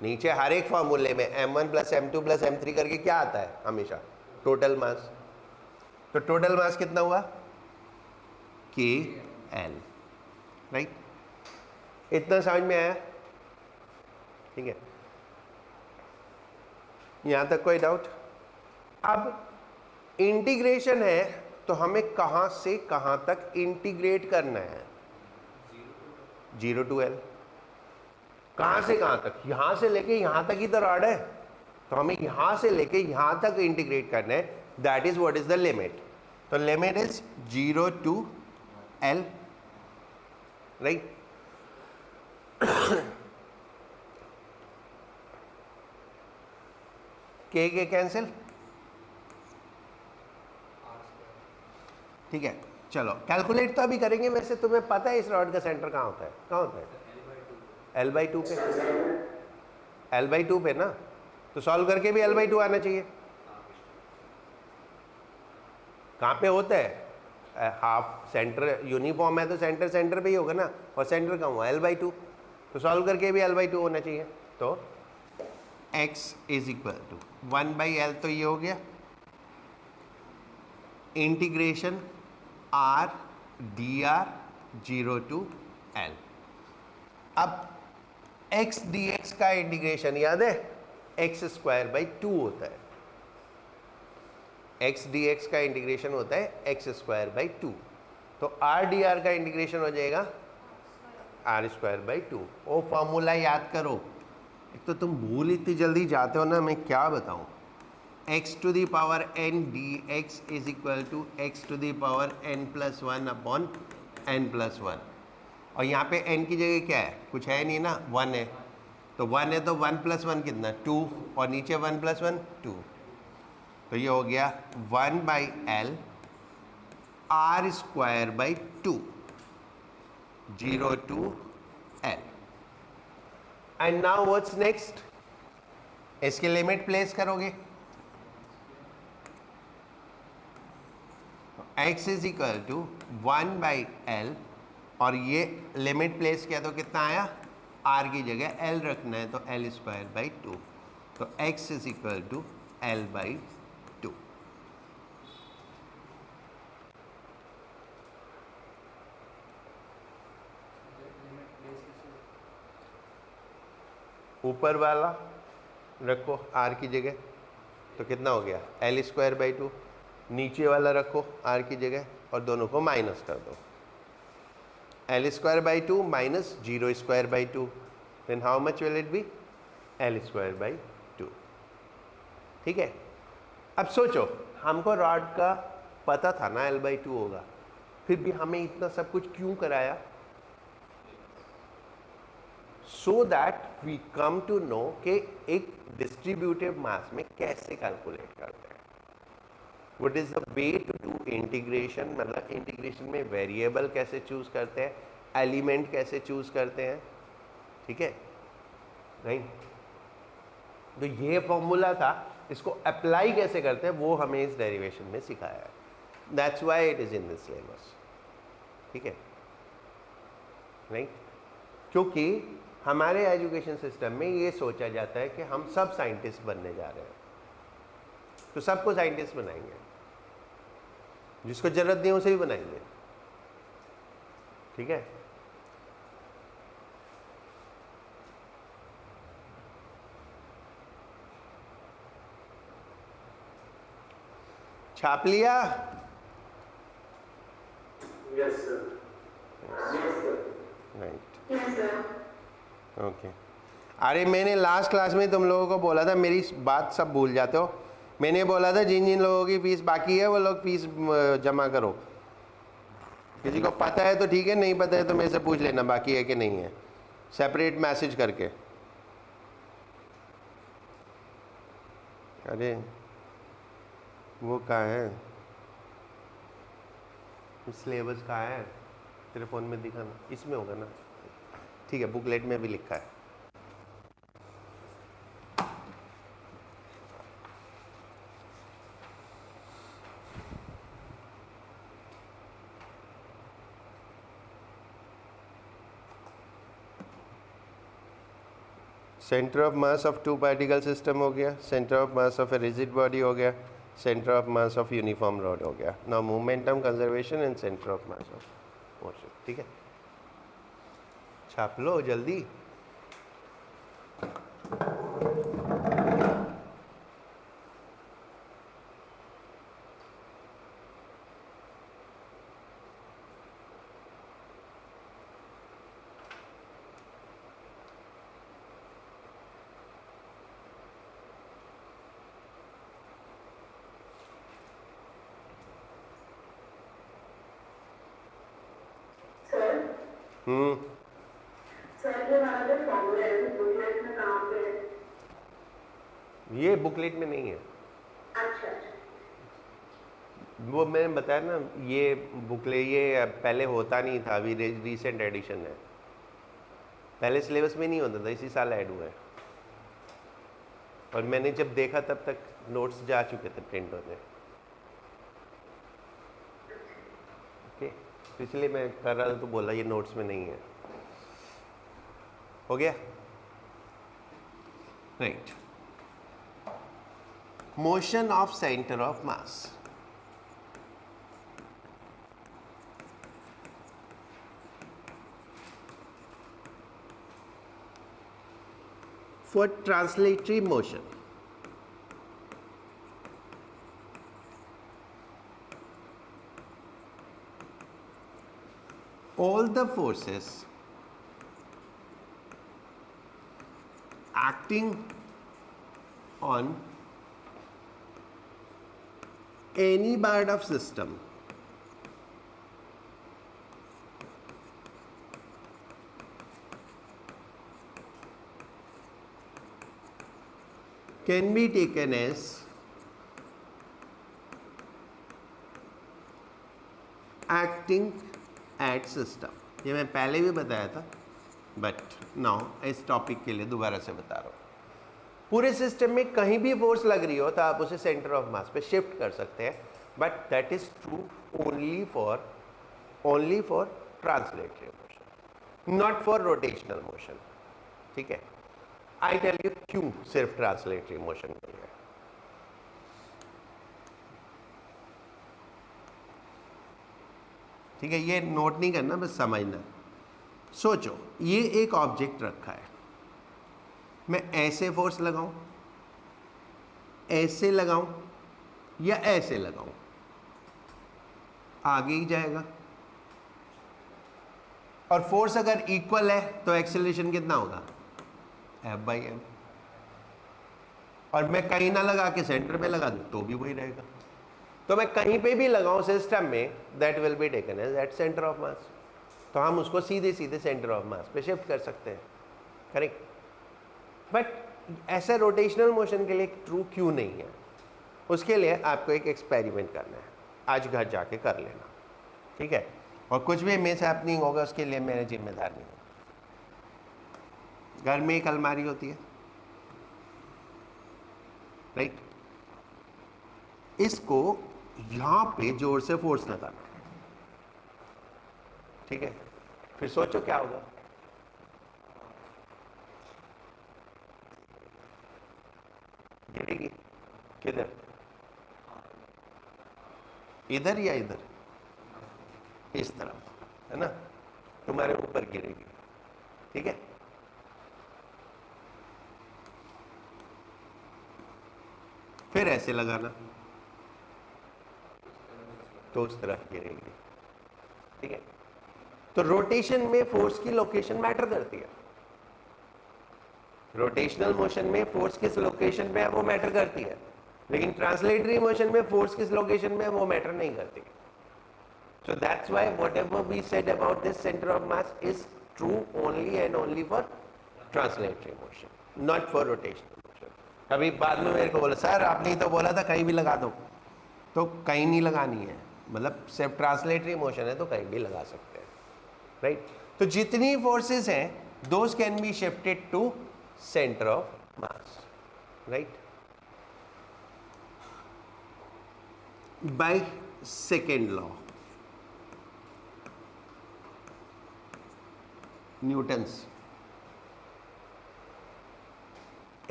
नीचे हर एक फॉर्मूले में m1 plus m2 plus m3 करके क्या आता है हमेशा, टोटल मास। तो टोटल मास कितना हुआ KL, राइट। इतना समझ में आया, ठीक है। यहां तक कोई डाउट। अब इंटीग्रेशन है तो हमें कहां से कहां तक इंटीग्रेट करना है, 0 to L। कहां से कहां तक, यहां से लेके यहां तक ही तो रॉड है, तो हमें यहां से लेके यहां तक इंटीग्रेट करना है, that is what is the limit. तो limit is 0 to L, right. के कैंसिल, ठीक है। चलो कैलकुलेट तो अभी करेंगे। वैसे तुम्हें पता है इस रॉड का सेंटर कहाँ होता है? कहाँ होता है? L/2 पे, L/2 पे ना, तो सॉल्व करके भी L/2 आना चाहिए। कहाँ पे होता है? हाफ सेंटर यूनिफॉर्म है तो सेंटर सेंटर पे ही होगा ना, और सेंटर कहाँ हुआ? L/2, तो सॉल्व करके भी L/2 होना चाहिए। तो x is equal to 1/L, तो ये हो गया integration r dr 0 to L। अब x dx का इंटीग्रेशन याद है? x²/2 होता है। x dx का इंटीग्रेशन होता है x²/2, तो r dr का इंटीग्रेशन हो जाएगा r²/2। ओ फॉर्मूला याद करो। एक तो तुम भूल इतनी जल्दी जाते हो ना, मैं क्या बताऊं। x to the power n dx is equal to x to the power n+1 upon n+1, और यहाँ पे n की जगह क्या है? कुछ है नहीं ना, 1 है। तो 1 है तो 1+1 कितना? 2, और नीचे 1+1 2, तो ये हो गया 1/L r²/2 0 to L। And now what's next? इसकी लिमिट प्लेस करोगे। x is equal to 1/L, और ये लिमिट प्लेस किया तो कितना आया? r की जगह L रखना है, तो L²/2, तो x is equal to L/2। ऊपर वाला रखो r की जगह, तो कितना हो गया? L²/2। नीचे वाला रखो r की जगह, और दोनों को माइनस कर दो। L² minus 0²/2, then how much will it be? L²/2। ठीक है। अब सोचो, हमको रॉड का पता था ना L/2 होगा, फिर भी हमें इतना सब कुछ क्यों कराया? So that we come to know कि एक डिस्ट्रीब्यूटिव मास में कैसे कैलकुलेट करते हैं। What is the way to do integration? मतलब इंटीग्रेशन में वेरिएबल कैसे चूज करते हैं, एलिमेंट कैसे चूज करते हैं, ठीक है? नहीं, तो ये फॉर्मूला था, इसको अप्लाई कैसे करते हैं वो हमें इस डेरिवेशन में सिखाया है। That's why it is in this syllabus, ठीक है? राइट, क्योंकि हमारे एजुकेशन सिस्टम में ये सोचा जाता है कि हम सब साइंटिस्ट बनने जा रहे हैं, तो सबको साइंटिस्ट बनाएंगे, जिसको जरूरत नहीं उसे भी बनाएंगे, ठीक है? छाप लिया? Yes, sir. Yes, sir. Right, Yes, sir. Okay. अरे मैंने लास्ट क्लास में तुम लोगों को बोला था, मेरी बात सब भूल जाते हो। मैंने बोला था जिन जिन लोगों की फीस बाकी है वो लोग फीस जमा करो। किसी को पता है तो ठीक है, नहीं पता है तो मेरे से पूछ लेना बाकी है कि नहीं है, सेपरेट मैसेज करके। अरे वो कहाँ है? सिलेबस कहाँ है? तेरे फ़ोन में दिखाना, इसमें होगा ना, ठीक है? बुकलेट में भी लिखा है। Centre of mass of two particle system हो गया, centre of mass of a rigid body हो गया, centre of mass of uniform rod हो गया। Now momentum conservation and centre of mass of motion, ठीक है? छाप लो जल्दी। सर ये वाला जो फॉर्मूला है वो बुकलेट में कहाँ पे है? ये बुकलेट में नहीं है, अच्छा अच्छा। वो मैंने बताया ना, ये बुकलेट ये पहले होता नहीं था, अभी रिसेंट एडिशन है, पहले सिलेबस में नहीं होता था, इसी साल ऐड हुआ है। और मैंने जब देखा तब तक नोट्स जा चुके थे प्रिंट होने। ओके, तो इसलिए मैं कर रहा था तो बोला ये नोट्स में नहीं है। हो गया, right. Motion of centre of mass. For translatory motion, all the forces acting on any part of system can be taken as acting at system। ये मैं पहले भी बताया था, बट नाउ इस टॉपिक के लिए दोबारा से बता रहा हूँ। पूरे सिस्टम में कहीं भी फोर्स लग रही हो तो आप उसे सेंटर ऑफ मास पे शिफ्ट कर सकते हैं, but that is true only for translatory motion, not for rotational motion. ठीक है, आई टेल यू क्यों सिर्फ ट्रांसलेटरी मोशन के लिए। ठीक है, ये नोट नहीं करना, बस समझना। सोचो ये एक ऑब्जेक्ट रखा है, मैं ऐसे फोर्स लगाऊं, ऐसे लगाऊं या ऐसे लगाऊं, आगे ही जाएगा। और फोर्स अगर इक्वल है तो एक्सेलरेशन कितना होगा, F/m। और मैं कहीं ना लगा के सेंटर पे लगा दूं तो भी वही रहेगा। तो मैं कहीं पे भी लगाऊं सिस्टम में, that will be taken as at centre of mass. तो हम उसको सीधे सीधे सेंटर ऑफ मास पे शिफ्ट कर सकते हैं, करेक्ट। बट ऐसा रोटेशनल मोशन के लिए ट्रू क्यों नहीं है, उसके लिए आपको एक एक्सपेरिमेंट करना है, आज घर जाके कर लेना, ठीक है। और कुछ भी मिस हैपनिंग होगा उसके लिए मेरे जिम्मेदार नहीं हूँ। घर में एक अलमारी होती है, राइट, इसको यहां पे जोर से फोर्स लगाना, ठीक है। फिर सोचो क्या होगा, गिरेगी किधर, इधर या इधर, इस तरफ, है ना, तुम्हारे ऊपर गिरेगी, ठीक है। फिर ऐसे लगाना तो उस तरफ गिरेगी, ठीक है। तो रोटेशन में फोर्स की लोकेशन मैटर करती है। रोटेशनल मोशन में फोर्स किस लोकेशन पे है वो मैटर करती है, लेकिन ट्रांसलेटरी मोशन में फोर्स किस लोकेशन में है वो मैटर नहीं करती। So that's why whatever we said about this center of mass is true only and only for translatory motion, not for rotational motion. कभी बाद में मेरे को बोला सर आपने तो बोला था कहीं भी लगा दो, तो कहीं नहीं लगानी है, मतलब सिर्फ ट्रांसलेटरी मोशन है तो कहीं भी लगा सकते हैं, राइट। तो जितनी फोर्सेस हैं those can be shifted to centre of mass, right, by second law, Newton's.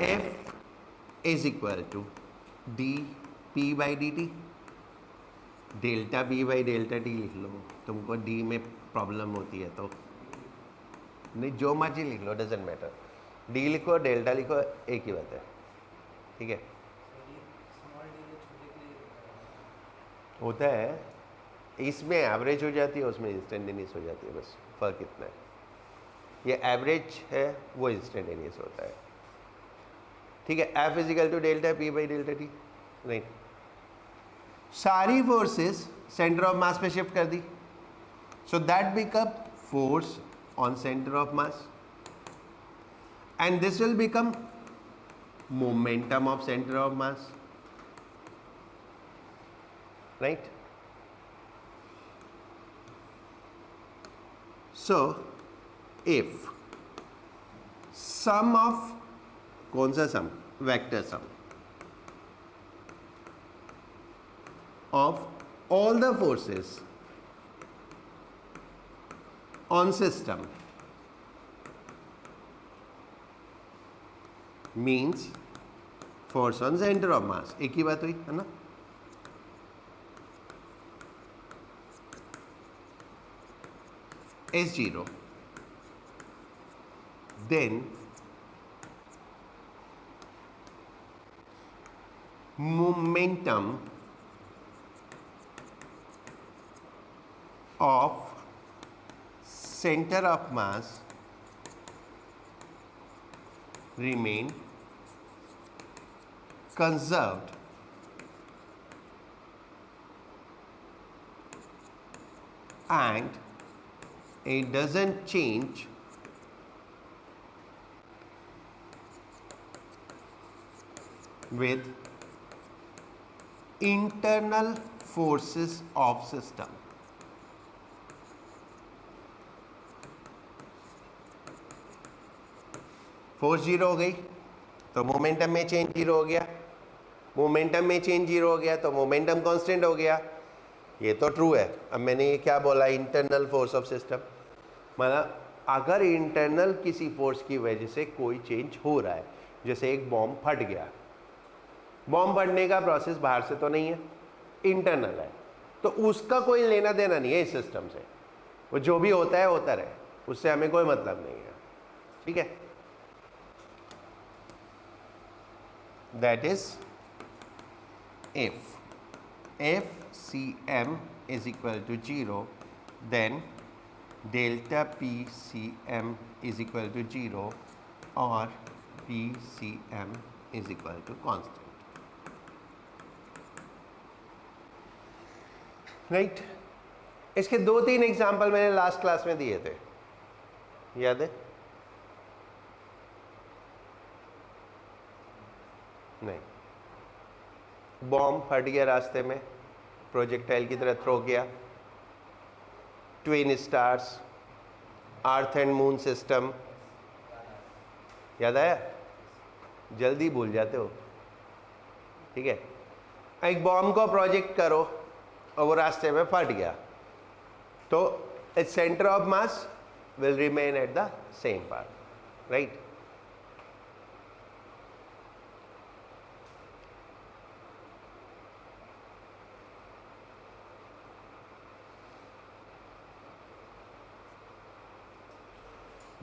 F is equal to d p by d t, delta P by delta t लिख लो, तुमको डी में प्रॉब्लम होती है तो नहीं, जो मर्जी लिख लो, डजेंट मैटर, डी लिखो डेल्टा लिखो एक ही बात है, ठीक है। होता है, इसमें एवरेज हो जाती है, उसमें इंस्टेंटेनियस हो जाती है, बस फर्क इतना है। ये एवरेज है वो इंस्टेंटेनियस होता है, ठीक है। F is equal to delta P by delta T, right. सारी फोर्सेस सेंटर ऑफ मास पे शिफ्ट कर दी, so that become force on center of mass, and this will become momentum of center of mass, right? So if sum of, कौन सा sum? Vector sum of all the forces on system means force on center of mass, एक ही बात हुई है ना? S0, then momentum of center of mass remain conserved and it doesn't change with internal forces of system. Force zero हो गई तो momentum में change zero हो गया, मोमेंटम में चेंज जीरो हो गया तो मोमेंटम कांस्टेंट हो गया। ये तो ट्रू है। अब मैंने ये क्या बोला, इंटरनल फोर्स ऑफ सिस्टम, मतलब अगर इंटरनल किसी फोर्स की वजह से कोई चेंज हो रहा है, जैसे एक बॉम्ब फट गया, बॉम्ब फटने का प्रोसेस बाहर से तो नहीं है, इंटरनल है, तो उसका कोई लेना देना नहीं है इस सिस्टम से, वो जो भी होता है होता रहे, उससे हमें कोई मतलब नहीं है, ठीक है। That is if Cm is equal to 0, then delta Pcm is equal to 0 or Pcm is equal to constant, right? इसके 2-3 एग्जाम्पल मैंने लास्ट क्लास में दिए थे, याद है? नहीं, बॉम्ब फट गया रास्ते में, प्रोजेक्टाइल की तरह थ्रो किया, twin stars, earth and moon system, याद आया? जल्दी भूल जाते हो, ठीक है। एक बॉम्ब को प्रोजेक्ट करो और वो रास्ते में फट गया, तो its centre of mass will remain at the same part, right?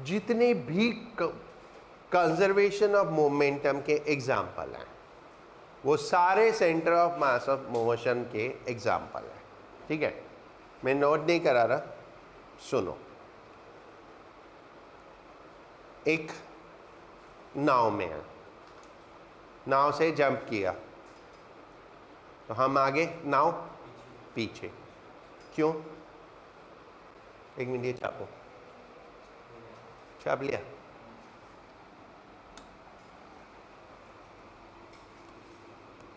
जितने भी कंजर्वेशन ऑफ मोमेंटम के एग्जाम्पल हैं वो सारे centre of mass of motion के एग्जाम्पल हैं, ठीक है। मैं नोट नहीं करा रहा, सुनो। एक नाव में है, नाव से जंप किया तो हम आगे, नाव पीछे, क्यों? एक मिनट, ये छापो, छाप लिया?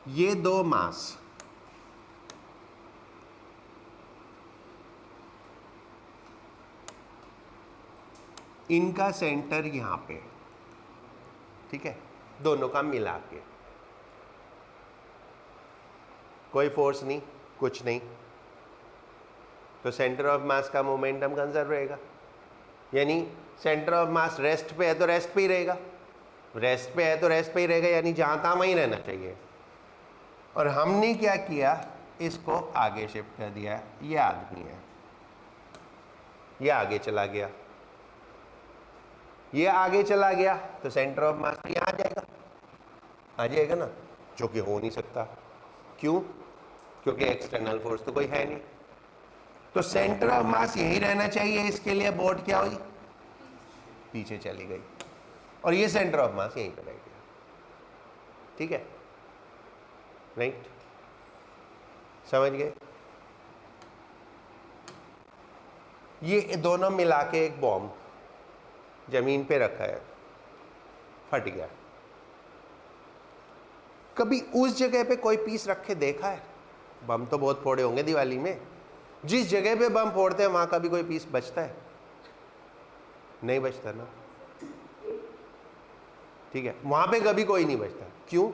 ये दो मास इनका सेंटर यहां पे, ठीक है, दोनों का मिला के, कोई फोर्स नहीं, कुछ नहीं, तो सेंटर ऑफ मास का मोमेंटम कंजर्व रहेगा। यानी सेंटर ऑफ मास रेस्ट पे है तो रेस्ट पे ही रहेगा, रेस्ट पे है तो रेस्ट पे ही रहेगा, यानी जहां तहां वहीं रहना चाहिए। और हमने क्या किया, इसको आगे शिफ्ट कर दिया। ये आदमी है, ये आगे चला गया, ये आगे चला गया, तो सेंटर ऑफ मास तो यहाँ आ जाएगा ना, जो कि हो नहीं सकता। क्यों? क्योंकि एक्सटर्नल फोर्स तो कोई है नहीं। तो सेंटर ऑफ मास यहीं रहना चाहिए, इसके लिए बोर्ड क्या हुई, पीछे चली गई, और ये सेंटर ऑफ मास यहीं पर रह गया, ठीक है, राइट? समझ गए? ये दोनों मिला के एक बॉम्ब जमीन पे रखा है, फट गया। कभी उस जगह पे कोई पीस रख के देखा है? बम तो बहुत फोड़े होंगे दिवाली में, जिस जगह पे बम फोड़ते हैं वहां कभी कोई पीस बचता है? नहीं बचता ना, ठीक है, वहां पे कभी कोई नहीं बचता। क्यों?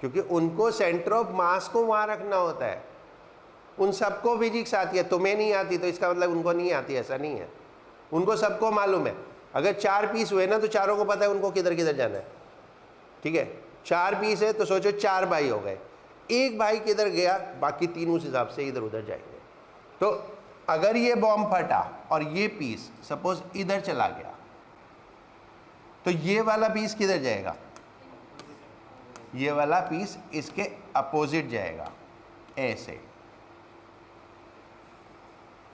क्योंकि उनको सेंटर ऑफ मास को वहां रखना होता है। उन सबको फिजिक्स आती है, तुम्हें नहीं आती तो इसका मतलब उनको नहीं आती, ऐसा नहीं है। उनको सबको मालूम है। अगर 4 पीस हुए ना तो चारों को पता है उनको किधर किधर जाना है, ठीक है। 4 पीस है तो सोचो 4 भाई हो गए, एक भाई किधर गया, बाकी 3 उस हिसाब से इधर उधर जाएंगे। तो अगर ये बॉम्ब फटा और ये पीस सपोज इधर चला गया तो ये वाला पीस किधर जाएगा? ये वाला पीस इसके अपोजिट जाएगा, ऐसे,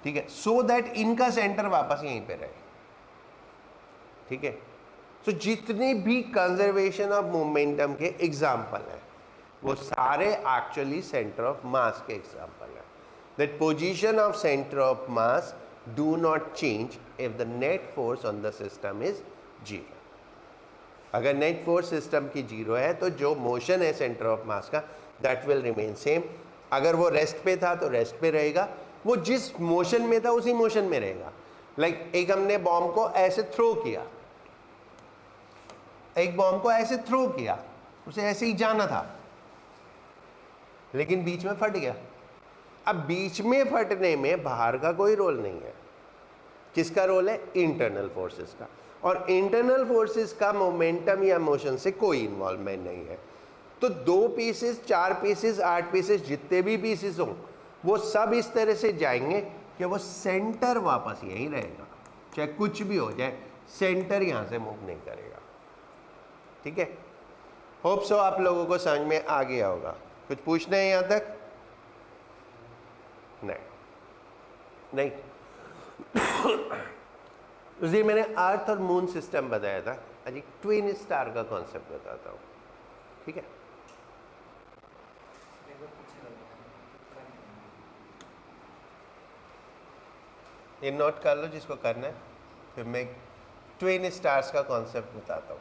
ठीक है, सो दैट इनका सेंटर वापस यहीं पे रहे, ठीक है। सो जितने भी कंजर्वेशन ऑफ मोमेंटम के एग्जाम्पल हैं वो सारे एक्चुअली सेंटर ऑफ मास के एग्जाम्पल हैं। That position of centre of mass do not change if the net force on the system is 0। अगर नेट फोर्स सिस्टम की 0 है तो जो मोशन है सेंटर ऑफ मास का दैट विल रिमेन सेम। अगर वो रेस्ट पे था तो रेस्ट पे रहेगा, वो जिस मोशन में था उसी मोशन में रहेगा। लाइक एक हमने बॉम्ब को ऐसे थ्रो किया, एक बॉम्ब को ऐसे थ्रो किया, उसे ऐसे ही जाना था लेकिन बीच में फट गया। अब बीच में फटने में बाहर का कोई रोल नहीं है, किसका रोल है? इंटरनल फोर्सेस का। और इंटरनल फोर्सेस का मोमेंटम या मोशन से कोई इन्वॉल्वमेंट नहीं है। तो 2 पीसेस, 4 पीसेस, 8 पीसेस, जितने भी पीसेस हों वो सब इस तरह से जाएंगे कि वो सेंटर वापस यहीं रहेगा, चाहे कुछ भी हो जाए, सेंटर यहां से मूव नहीं करेगा, ठीक है। होप सो आप लोगों को समझ में आ गया होगा। कुछ पूछना है यहां तक? नहीं उस दिन मैंने अर्थ और मून सिस्टम बताया था, आज एक ट्विन स्टार का कॉन्सेप्ट बताता हूं, ठीक है। ये नोट कर लो जिसको करना है, फिर मैं ट्विन स्टार्स का कॉन्सेप्ट बताता हूं।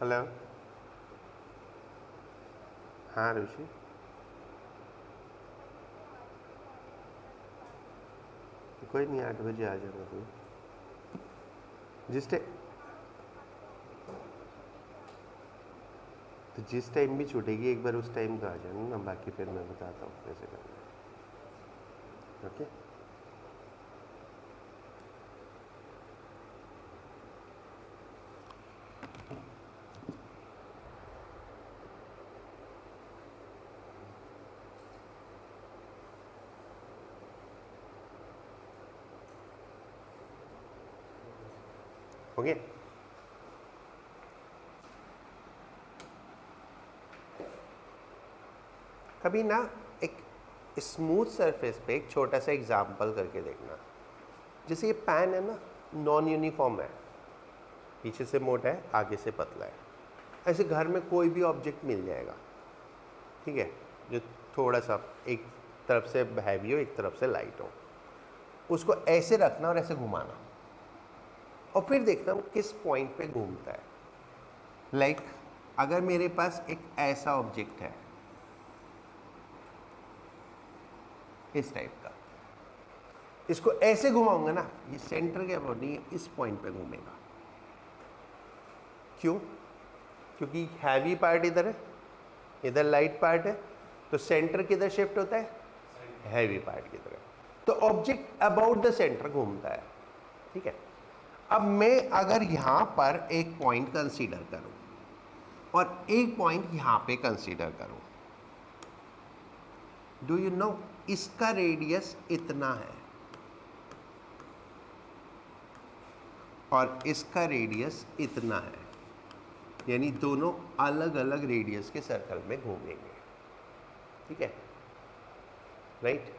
हेलो, हाँ ऋषि, कोई नहीं, 8 बजे आ जाऊंगा। तुम जिस टाइम भी छूटेगी एक बार उस टाइम तो आ जाना ना, बाकी फिर मैं बताता हूँ कैसे करना है, ओके। ओके, कभी ना एक स्मूथ सरफेस पे एक छोटा सा एग्जाम्पल करके देखना। जैसे ये पैन है ना, नॉन यूनिफॉर्म है, पीछे से मोटा है, आगे से पतला है। ऐसे घर में कोई भी ऑब्जेक्ट मिल जाएगा, ठीक है, जो थोड़ा सा एक तरफ से हैवी हो, एक तरफ से लाइट हो। उसको ऐसे रखना और ऐसे घुमाना और फिर देखना वो किस पॉइंट पे घूमता है। लाइक अगर मेरे पास एक ऐसा ऑब्जेक्ट है इस टाइप का, इसको ऐसे घुमाऊंगा ना, ये सेंटर के अबाउट नहीं है, इस पॉइंट पे घूमेगा। क्यों? क्योंकि हैवी पार्ट इधर है, इधर लाइट पार्ट है, तो सेंटर किधर शिफ्ट होता है? हैवी पार्ट की तरफ। तो ऑब्जेक्ट अबाउट द सेंटर घूमता है, ठीक है। अब मैं अगर यहां पर एक पॉइंट कंसीडर करूं और एक पॉइंट यहां पे कंसीडर करूं, डू यू नो इसका रेडियस इतना है और इसका रेडियस इतना है, यानी दोनों अलग अलग रेडियस के सर्कल में घूमेंगे, ठीक है, राइट।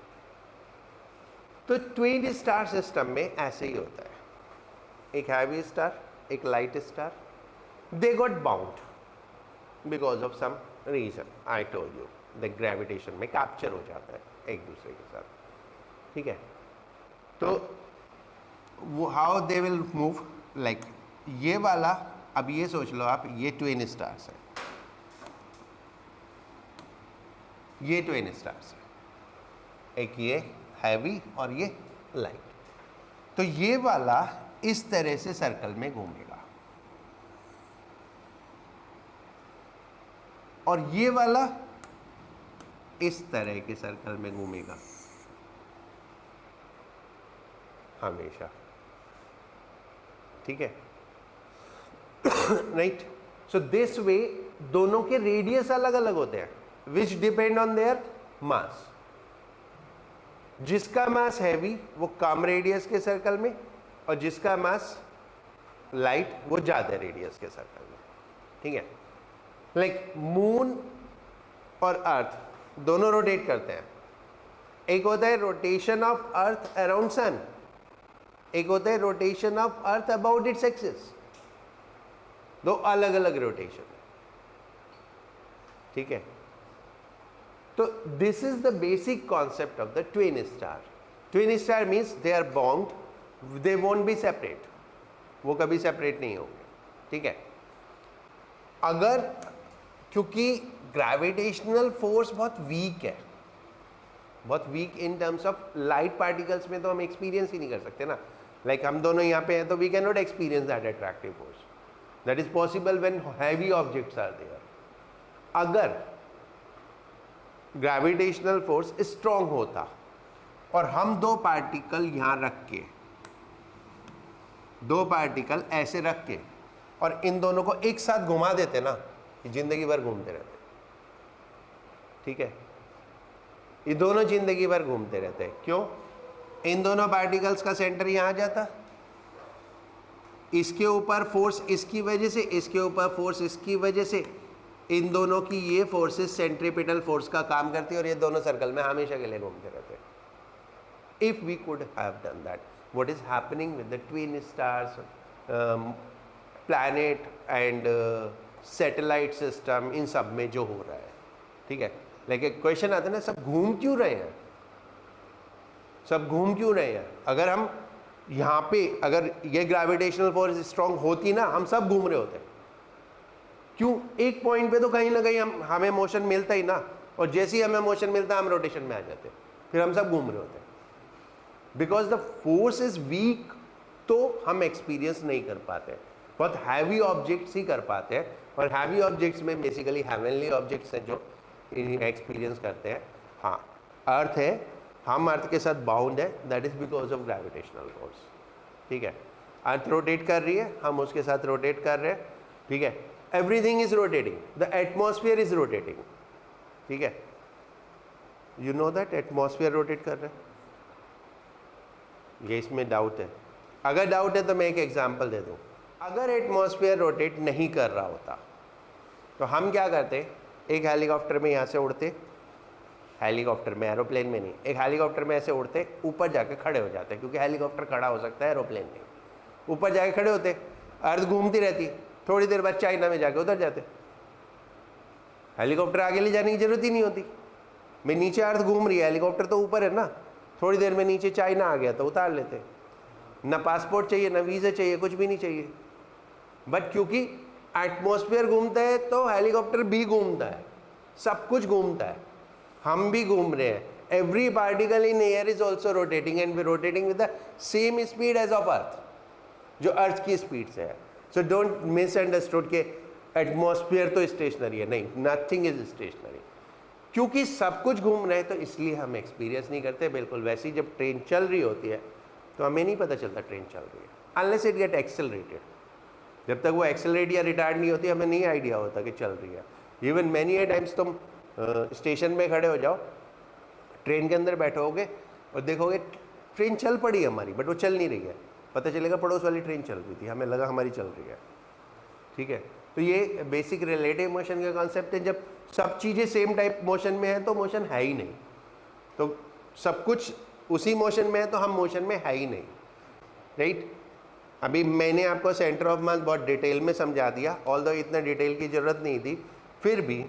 तो ट्विन स्टार सिस्टम में ऐसे ही होता है, एक हैवी स्टार, एक light star, they got bound because of some reason, I told you, the gravitation में कैप्चर हो जाता है एक दूसरे के साथ, ठीक है। तो वो how they will move, like ये वाला, अब ये सोच लो आप, ये ट्विन स्टार्स है, ये ट्विन स्टार्स है, एक ये हैवी और ये लाइट। तो ये वाला इस तरह से सर्कल में घूमेगा और ये वाला इस तरह के सर्कल में घूमेगा हमेशा, ठीक है, राइट। सो दिस वे दोनों के रेडियस अलग अलग होते हैं, विच डिपेंड ऑन देयर मास। जिसका मास हैवी वो कम रेडियस के सर्कल में और जिसका मास लाइट वो ज्यादा रेडियस के सर्कल में, ठीक है। लाइक मून और अर्थ दोनों रोटेट करते हैं, एक होता है rotation of earth around sun, एक होता है rotation of earth about its axis, दो अलग अलग रोटेशन, ठीक है। तो this is the basic concept of the twin star. Twin star means they are bound, they won't be separate, वो कभी सेपरेट नहीं होंगे, ठीक है। अगर, क्योंकि ग्रेविटेशनल फोर्स बहुत वीक है, बहुत weak in terms of light particles में तो हम एक्सपीरियंस ही नहीं कर सकते ना, लाइक हम दोनों यहाँ पे हैं तो we can not experience that attractive force, that is possible when heavy objects are there. अगर ग्रेविटेशनल फोर्स स्ट्रांग होता और हम दो पार्टिकल यहाँ रख के, दो पार्टिकल ऐसे रख के और इन दोनों को एक साथ घुमा देते ना, जिंदगी भर घूमते रहते, ठीक है, ये दोनों जिंदगी भर घूमते रहते हैं। क्यों? इन दोनों पार्टिकल्स का सेंटर यहाँ जाता, इसके ऊपर फोर्स इसकी वजह से, इसके ऊपर फोर्स इसकी वजह से, इन दोनों की ये फोर्सेस सेंट्रीपिटल फोर्स का काम करती है और ये दोनों सर्कल में हमेशा के लिए घूमते रहते हैं। If we could have done that, what is happening with the twin stars, planet and satellite system, इन सब में जो हो रहा है, ठीक है। लेकिन क्वेश्चन आता है ना, सब घूम क्यों रहे हैं, सब घूम क्यों रहे हैं? अगर हम यहाँ पे, अगर ये ग्रेविटेशनल फोर्स स्ट्रांग होती ना, हम सब घूम रहे होते। क्यों? एक पॉइंट पे तो कहीं ना कहीं हमें मोशन मिलता ही ना, और जैसे ही हमें मोशन मिलता है हम रोटेशन में आ जाते हैं, फिर हम सब घूम रहे होते हैं। Because the force is weak, तो हम एक्सपीरियंस नहीं कर पाते, बहुत हैवी ऑब्जेक्ट्स ही कर पाते हैं, और हैवी ऑब्जेक्ट्स में बेसिकली हेवनली ऑब्जेक्ट्स हैं जो एक्सपीरियंस करते हैं। हाँ, अर्थ है, हम अर्थ के साथ बाउंड है, that is because of gravitational force, ठीक है। अर्थ रोटेट कर रही है, हम उसके साथ रोटेट कर रहे हैं, ठीक है। Everything is rotating, the atmosphere is rotating, ठीक है। You know that atmosphere rotate कर रहा है, ये इसमें डाउट है। अगर डाउट है तो मैं एक एग्जांपल दे दूं। अगर एटमॉस्फेयर रोटेट नहीं कर रहा होता तो हम क्या करते? एक हेलीकॉप्टर में यहाँ से उड़ते, हेलीकॉप्टर में, एरोप्लेन में नहीं, एक हेलीकॉप्टर में ऐसे उड़ते, ऊपर जाके खड़े हो जाते, क्योंकि हेलीकॉप्टर खड़ा हो सकता है, एरोप्लेन नहीं। ऊपर जाके खड़े होते, अर्थ घूमती रहती, थोड़ी देर बाद चाइना में जाके उतर जाते, हेलीकॉप्टर आगे ले जाने की जरूरत ही नहीं होती। मैं नीचे अर्थ घूम रही है, हेलीकॉप्टर तो ऊपर है ना, थोड़ी देर में नीचे चाइना आ गया तो उतार लेते, ना पासपोर्ट चाहिए, ना वीज़ा चाहिए, कुछ भी नहीं चाहिए। बट क्योंकि एटमॉस्फेयर घूमता है तो हेलीकॉप्टर भी घूमता है, सब कुछ घूमता है, हम भी घूम रहे हैं। Every particle in air is also rotating and we rotating with the same speed as of earth, जो अर्थ की स्पीड से है। सो डोंट मिसअंडरस्टूड के एटमॉस्फेयर तो स्टेशनरी है, नहीं, नथिंग इज स्टेशनरी। क्योंकि सब कुछ घूम रहे हैं तो इसलिए हम एक्सपीरियंस नहीं करते। बिल्कुल वैसे ही जब ट्रेन चल रही होती है तो हमें नहीं पता चलता ट्रेन चल रही है, अनलेस इट गेट एक्सेलरेटेड। जब तक वो एक्सेलरेट या रिटार्ड नहीं होती, हमें नहीं आइडिया होता कि चल रही है। इवन मैनी ए टाइम्स तुम स्टेशन में खड़े हो जाओ, ट्रेन के अंदर बैठोगे और देखोगे ट्रेन चल पड़ी हमारी, बट वो चल नहीं रही है, पता चलेगा पड़ोस वाली ट्रेन चल रही थी, हमें लगा हमारी चल रही है। ठीक है, तो ये बेसिक रिलेटिव मोशन का कॉन्सेप्ट है। जब सब चीज़ें सेम टाइप मोशन में है तो मोशन है ही नहीं, तो सब कुछ उसी मोशन में है तो हम मोशन में है ही नहीं, राइट। अभी मैंने आपको सेंटर ऑफ मास बहुत डिटेल में समझा दिया, ऑल्दो इतना डिटेल की ज़रूरत नहीं थी, फिर भी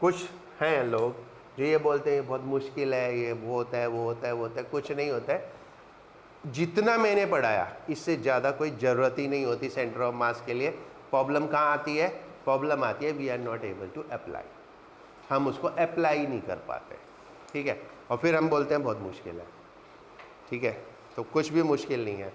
कुछ हैं लोग जो ये बोलते हैं बहुत मुश्किल है, ये वो होता है, वो होता है, वो होता है। कुछ नहीं होता है, जितना मैंने पढ़ाया इससे ज़्यादा कोई ज़रूरत ही नहीं होती सेंटर ऑफ मास के लिए। प्रॉब्लम कहाँ आती है? प्रॉब्लम आती है we are not able to apply, हम उसको अप्लाई नहीं कर पाते। ठीक है, और फिर हम बोलते हैं बहुत मुश्किल है। ठीक है, तो कुछ भी मुश्किल नहीं है।